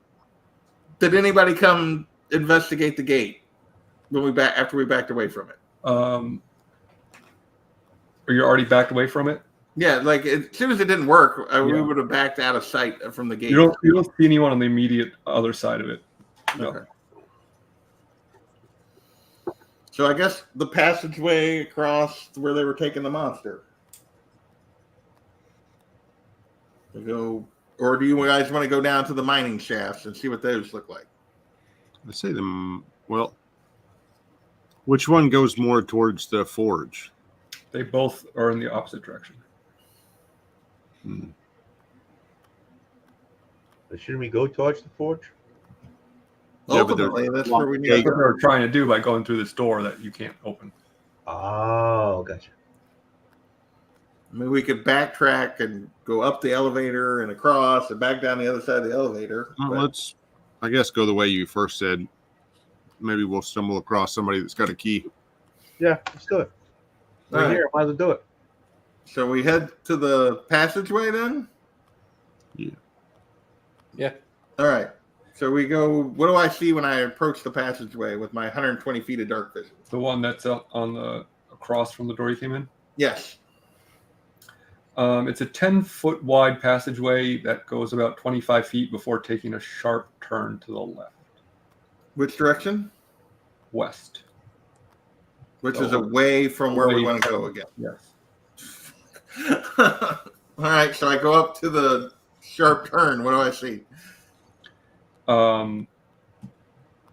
Did anybody come investigate the gate after we backed away from it? Or you're already backed away from it. Yeah, like as soon as it didn't work, we Yeah. would have backed out of sight from the gate. You don't see anyone on the immediate other side of it. No. Okay. So I guess the passageway across where they were taking the monster. We go, or do you guys want to go down to the mining shafts and see what those look like? I say them. Well, which one goes more towards the forge? They both are in the opposite direction. Hmm. Shouldn't we go towards the forge? Yeah, but there's Ultimately, that's lock where we the need That's to what go. they're trying to do by going through this door that you can't open. Oh, gotcha. I mean, we could backtrack and go up the elevator and across and back down the other side of the elevator. Well, but- let's, I guess, go the way you first said. Maybe we'll stumble across somebody that's got a key. Yeah, let's do it. All Right right. here. Might as well do it. So we head to the passageway then? Yeah. Yeah. All right. So we go. What do I see when I approach the passageway with my 120 feet of dark vision? The one that's on the across from the door you came in. Yes. It's a 10-foot wide passageway that goes about 25 feet before taking a sharp turn to the left, Which direction? west. Which So, is away from where we away want to from- go again. Yes. All right. So I go up to the sharp turn. What do I see?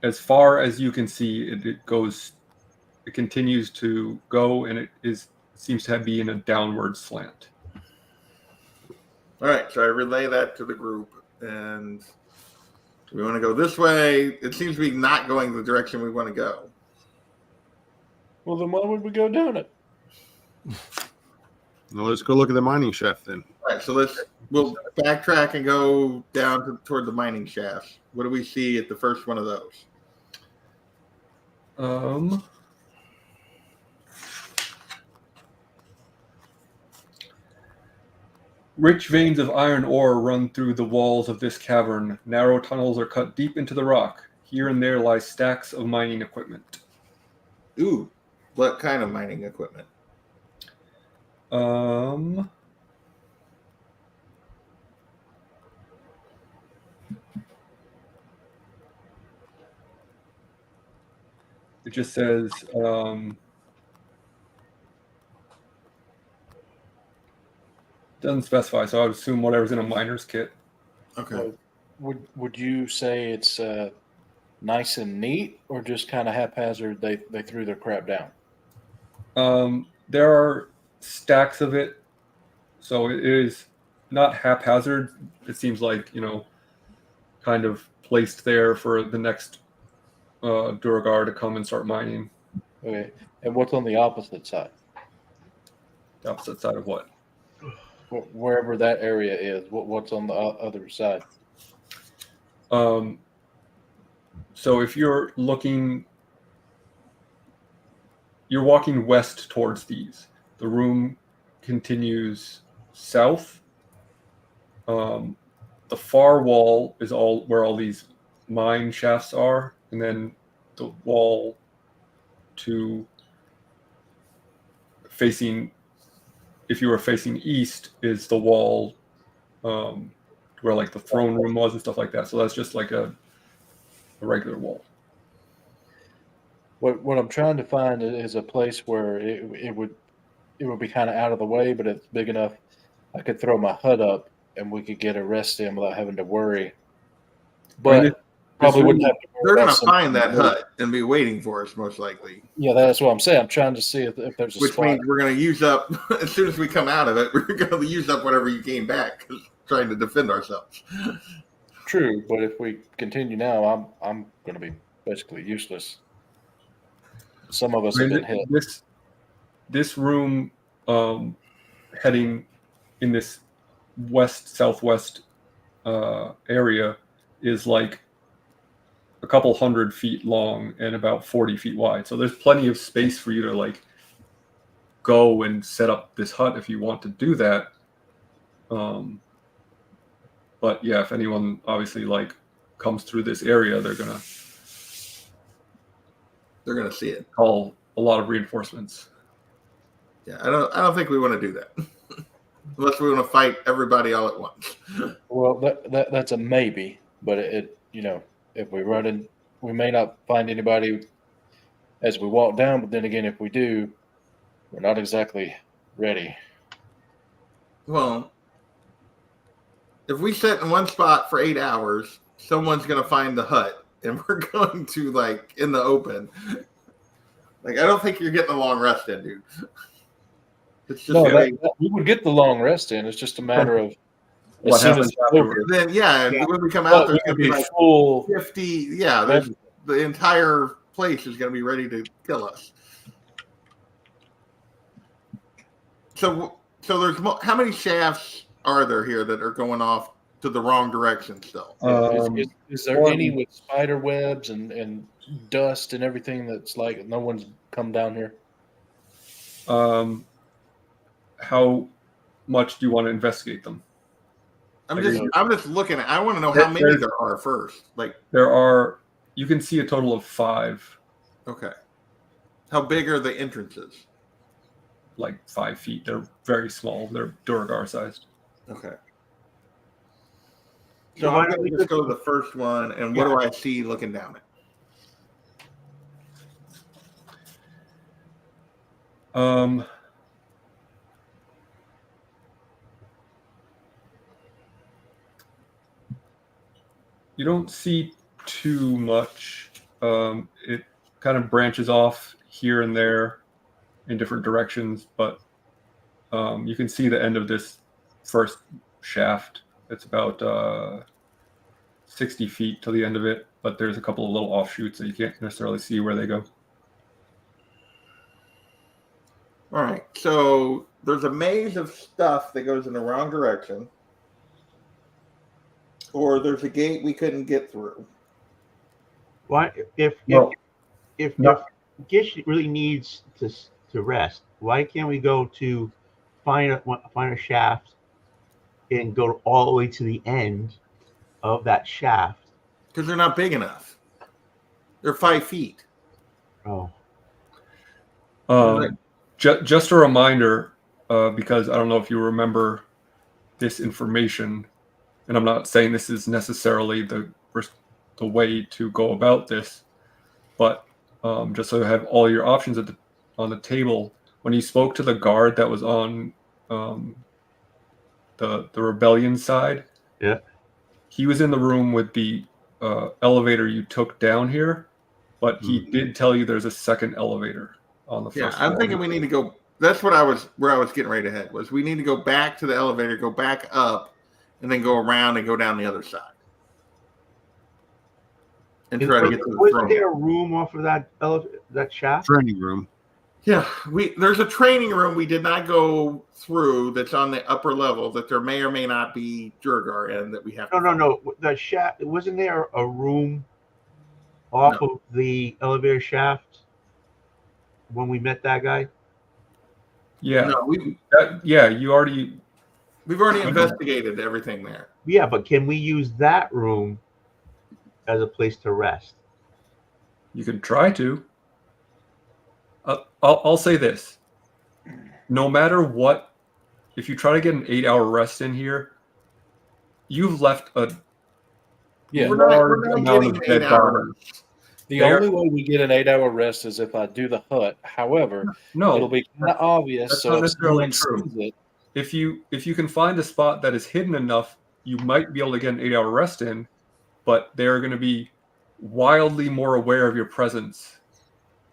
As far as you can see, it goes. It continues to go, and it seems to be in a downward slant. All right. So I relay that to the group, and we want to go this way. It seems to be not going the direction we want to go. Well, then why would we go down it? Well, let's go look at the mining shaft then. All right, so we'll backtrack and go down toward the mining shafts. What do we see at the first one of those? Rich veins of iron ore run through the walls of this cavern. Narrow tunnels are cut deep into the rock. Here and there lie stacks of mining equipment. Ooh, what kind of mining equipment? It just says doesn't specify, so I would assume whatever's in a miner's kit. Okay. Would you say it's nice and neat, or just kind of haphazard? They threw their crap down. There are stacks of it, so it is not haphazard. It seems like, kind of placed there for the next Duragar to come and start mining. Okay, and what's on the opposite side? The opposite side of what? Wherever that area is, what's on the other side? So if you're looking, you're walking west towards these. The room continues south. The far wall is all where all these mine shafts are, and then the wall to facing, if you were facing east, is the wall where like the throne room was and stuff like that. So that's just like a regular wall. What I'm trying to find is a place where it would be kind of out of the way, but it's big enough I could throw my hut up and we could get a rest in without having to worry. But probably wouldn't have to worry. They're going to find that hut and be waiting for us, most likely. Yeah, that's what I'm saying. I'm trying to see if there's a Which spot. means we're going to use up, as soon as we come out of it, we're going to use up whatever you gain back, trying to defend ourselves. True, but if we continue now, I'm going to be basically useless. Some of us have been hit. This room, heading in this west-southwest area, is like a couple 100 feet long and about 40 feet wide. So there's plenty of space for you to like go and set up this hut if you want to do that. But yeah, if anyone obviously like comes through this area, they're gonna see it. Call a lot of reinforcements. Yeah, I don't think we want to do that. Unless we want to fight everybody all at once. Well, that's a maybe, but it if we run in, we may not find anybody as we walk down. But then again, if we do, we're not exactly ready. Well, if we sit in one spot for 8 hours, someone's going to find the hut, and we're going to like in the open. Like, I don't think you're getting a long rest in, dude. It's just we would get the long rest in. It's just a matter of what happens afterwards. Then when we come out, there's going to be like full 50. Yeah, the entire place is going to be ready to kill us. So there's how many shafts are there here that are going off to the wrong direction still? Is there any with spider webs and dust and everything that's like no one's come down here? How much do you want to investigate them? I'm just looking at. I want to know how many there are first. Like there are. You can see a total of 5. Okay. How big are the entrances? Like 5 feet. They're very small. They're Duragar sized. Okay. So why don't we just go to the first one, and what do I see looking down it? You don't see too much. It kind of branches off here and there in different directions, but you can see the end of this first shaft. It's about 60 feet to the end of it, but there's a couple of little offshoots that you can't necessarily see where they go. All right. So there's a maze of stuff that goes in the wrong direction, or there's a gate we couldn't get through. Why, No, if no. Gish really needs to rest, why can't we go to find a shaft and go all the way to the end of that shaft? Because they're not big enough. They're 5 feet. Oh, Just a reminder, because I don't know if you remember this information, and I'm not saying this is necessarily the way to go about this, but just so you have all your options on the table. When you spoke to the guard that was on the rebellion side, yeah. he was in the room with the elevator you took down here, but he did tell you there's a second elevator on the first I'm floor. thinking we need to go. That's where I was getting ready to head. Was we need to go back to the elevator, go back up, and then go around and go down the other side, and try to get to the Wasn't throne. there a room off of that shaft? Training room. Yeah, there's a training room we did not go through that's on the upper level that there may or may not be Durgar in that we have. No. The shaft. Wasn't there a room off of the elevator shaft when we met that guy? Yeah, No, we've already. investigated everything there. Yeah, but can we use that room as a place to rest? You can try to. I'll say this. No matter what, if you try to get an 8-hour rest in here, you've left a large amount of dead bodies. The only way we get an 8-hour rest is if I do the hut. However, it'll be kind of obvious. That's So not if necessarily someone true. sees it, If you can find a spot that is hidden enough, you might be able to get an 8-hour rest in, but they're going to be wildly more aware of your presence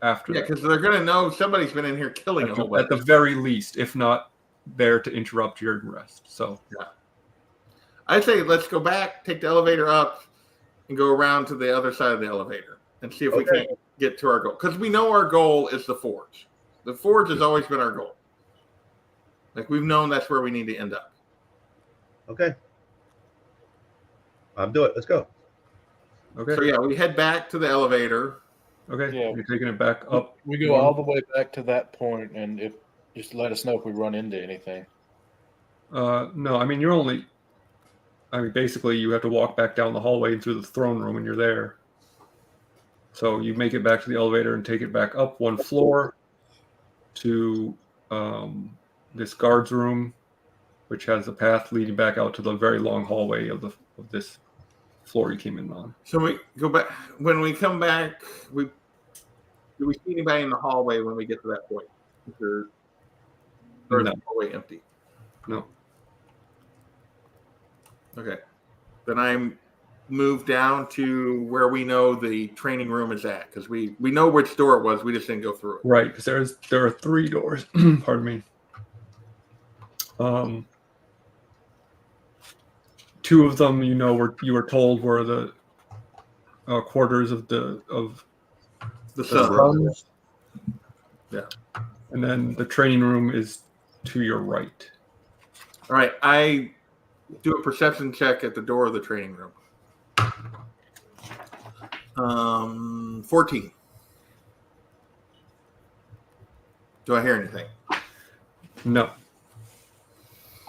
after that. Because they're going to know somebody's been in here killing a whole bunch. At the very least, if not there to interrupt your rest. So I say let's go back, take the elevator up, and go around to the other side of the elevator and see if we can't get to our goal. Because we know our goal is the forge. The forge has always been our goal. Like we've known that's where we need to end up. Okay. I'll do it. Let's go. Okay. So we head back to the elevator. Okay. Yeah. You're taking it back up. we go all the way back to that point, and if just let us know if we run into anything. No, I mean basically you have to walk back down the hallway and through the throne room, and you're there. So you make it back to the elevator and take it back up one floor to this guard's room, which has a path leading back out to the very long hallway of this floor you came in on. So we go back. When we come back, do we see anybody in the hallway when we get to that point? Or is the hallway empty? No. Okay. Then I move down to where we know the training room is at, because we know which door it was. We just didn't go through it. Right, because there are 3 doors. Pardon me. 2 of them, you were told were the quarters of the sun. Yeah. And then the training room is to your right. All right. I do a perception check at the door of the training room. 14. Do I hear anything? No.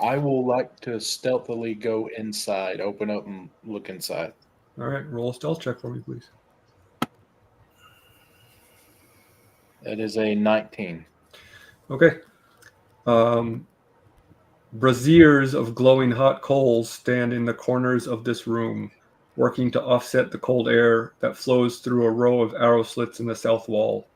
I will like to stealthily go inside, open up and look inside. All right, roll a stealth check for me, please. That is a 19. Okay. Braziers of glowing hot coals stand in the corners of this room, working to offset the cold air that flows through a row of arrow slits in the south wall.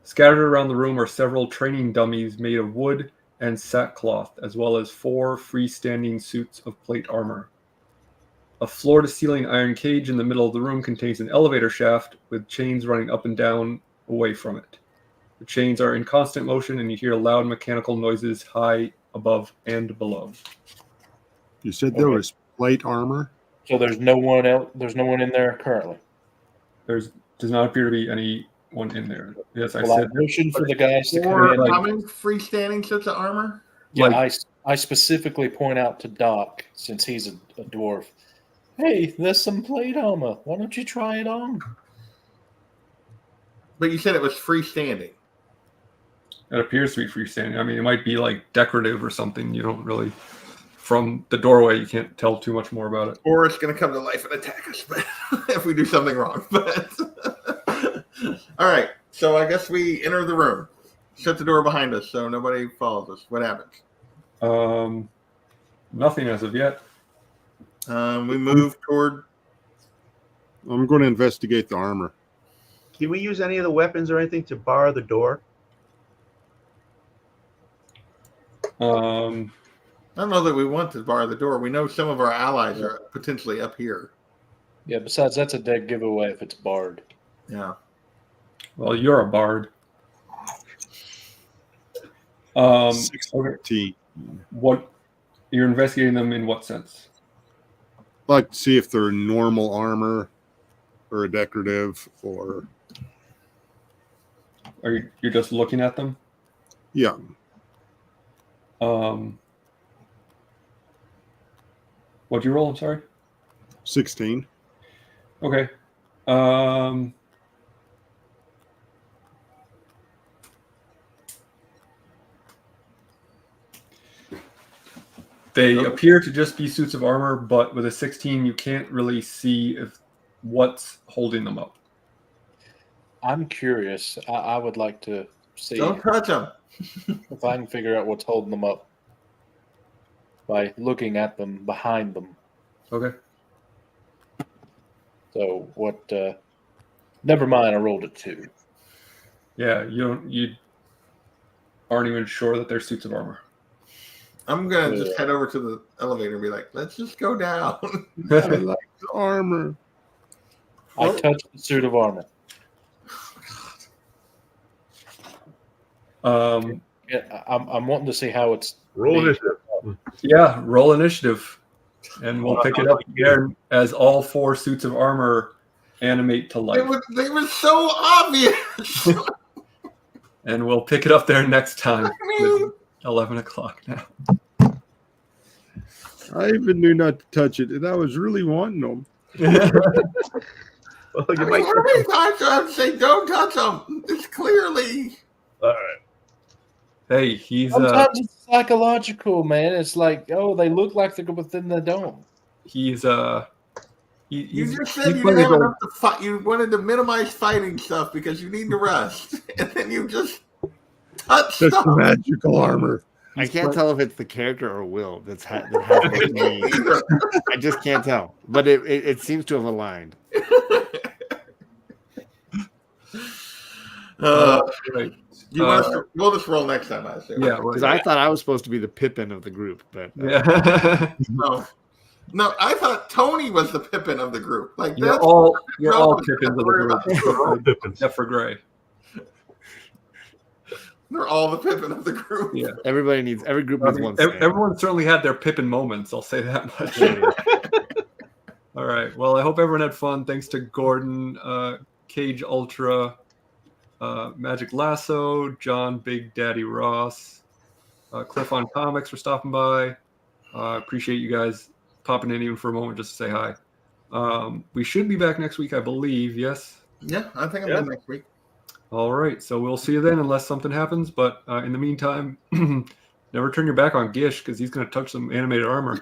Scattered around the room are several training dummies made of wood and sackcloth, as well as 4 freestanding suits of plate armor. A floor-to-ceiling iron cage in the middle of the room contains an elevator shaft with chains running up and down away from it. The chains are in constant motion, and you hear loud mechanical noises high above and below. You said there was plate armor? So there's no one else. There's no one in there currently. Does not appear to be any one in there. Yes, I Well, I said motioned for the guys to come Or in. how many freestanding sets of armor? Yeah, like- I specifically point out to Doc, since he's a dwarf. Hey, there's some plate armor. Why don't you try it on? But you said it was freestanding. it appears to be freestanding. I mean, it might be like decorative or something. You don't really, from the doorway, you can't tell too much more about it. Or it's going to come to life and attack us but if we do something wrong. But all right. So I guess we enter the room. Shut the door behind us so nobody follows us. What happens? Nothing as of yet. We move toward. I'm going to investigate the armor. Can we use any of the weapons or anything to bar the door? Um, I don't know that we want to bar the door. We know some of our allies are potentially up here. Yeah, besides, that's a dead giveaway if it's barred. Yeah. well, you're a bard. Okay. 16. What you're investigating them in what sense? Like to see if they're normal armor or a decorative or Are you're just looking at them? yeah. What'd you roll? I'm sorry. 16. Okay. They appear to just be suits of armor, but with a 16, you can't really see if what's holding them up. I'm curious. I would like to see Don't touch them. if I can figure out what's holding them up by looking at them behind them. Okay. So what? Never mind. I rolled a 2. Yeah, you aren't even sure that they're suits of armor. I'm going to just head over to the elevator and be like, let's just go down. I like the armor. I touched the suit of armor. Yeah, I'm wanting to see how it's. Roll made. initiative. Yeah, roll initiative, and we'll pick it up again as all 4 suits of armor animate to life. They were so obvious. And we'll pick it up there next time. I mean, 11 o'clock now. I even knew not to touch it, and I was really wanting them. Well, I you mean, might. how many times do I have to say don't touch them? It's clearly. All right. Hey, he's Sometimes it's psychological, man. It's like, oh, they look like they're within the dome. he's You he's just said you playing didn't have his own- enough to fight. You wanted to minimize fighting stuff because you need to rest, and then you just touch That's stuff. the magical armor. I can't tell if it's the character or Will that has with me. I just can't tell, but it seems to have aligned. right. You want us to, we'll just roll next time, I assume. Yeah, Because I thought I was supposed to be the Pippin of the group, but yeah. No, I thought Tony was the Pippin of the group. Like you're that's all no, Pippins of the worry group, about it. except for Gray. They're all the Pippin of the group. Yeah. every group needs one. stand. Everyone certainly had their Pippin moments. I'll say that much. All right. Well, I hope everyone had fun. Thanks to Gordon, Cage Ultra, Magic Lasso, John Big Daddy Ross, Cliff on Comics for stopping by. Appreciate you guys popping in even for a moment just to say hi. We should be back next week, I believe. Yes. Yeah, I think I'm done next week. All right. So we'll see you then unless something happens. But in the meantime, never turn your back on Gish because he's going to touch some animated armor.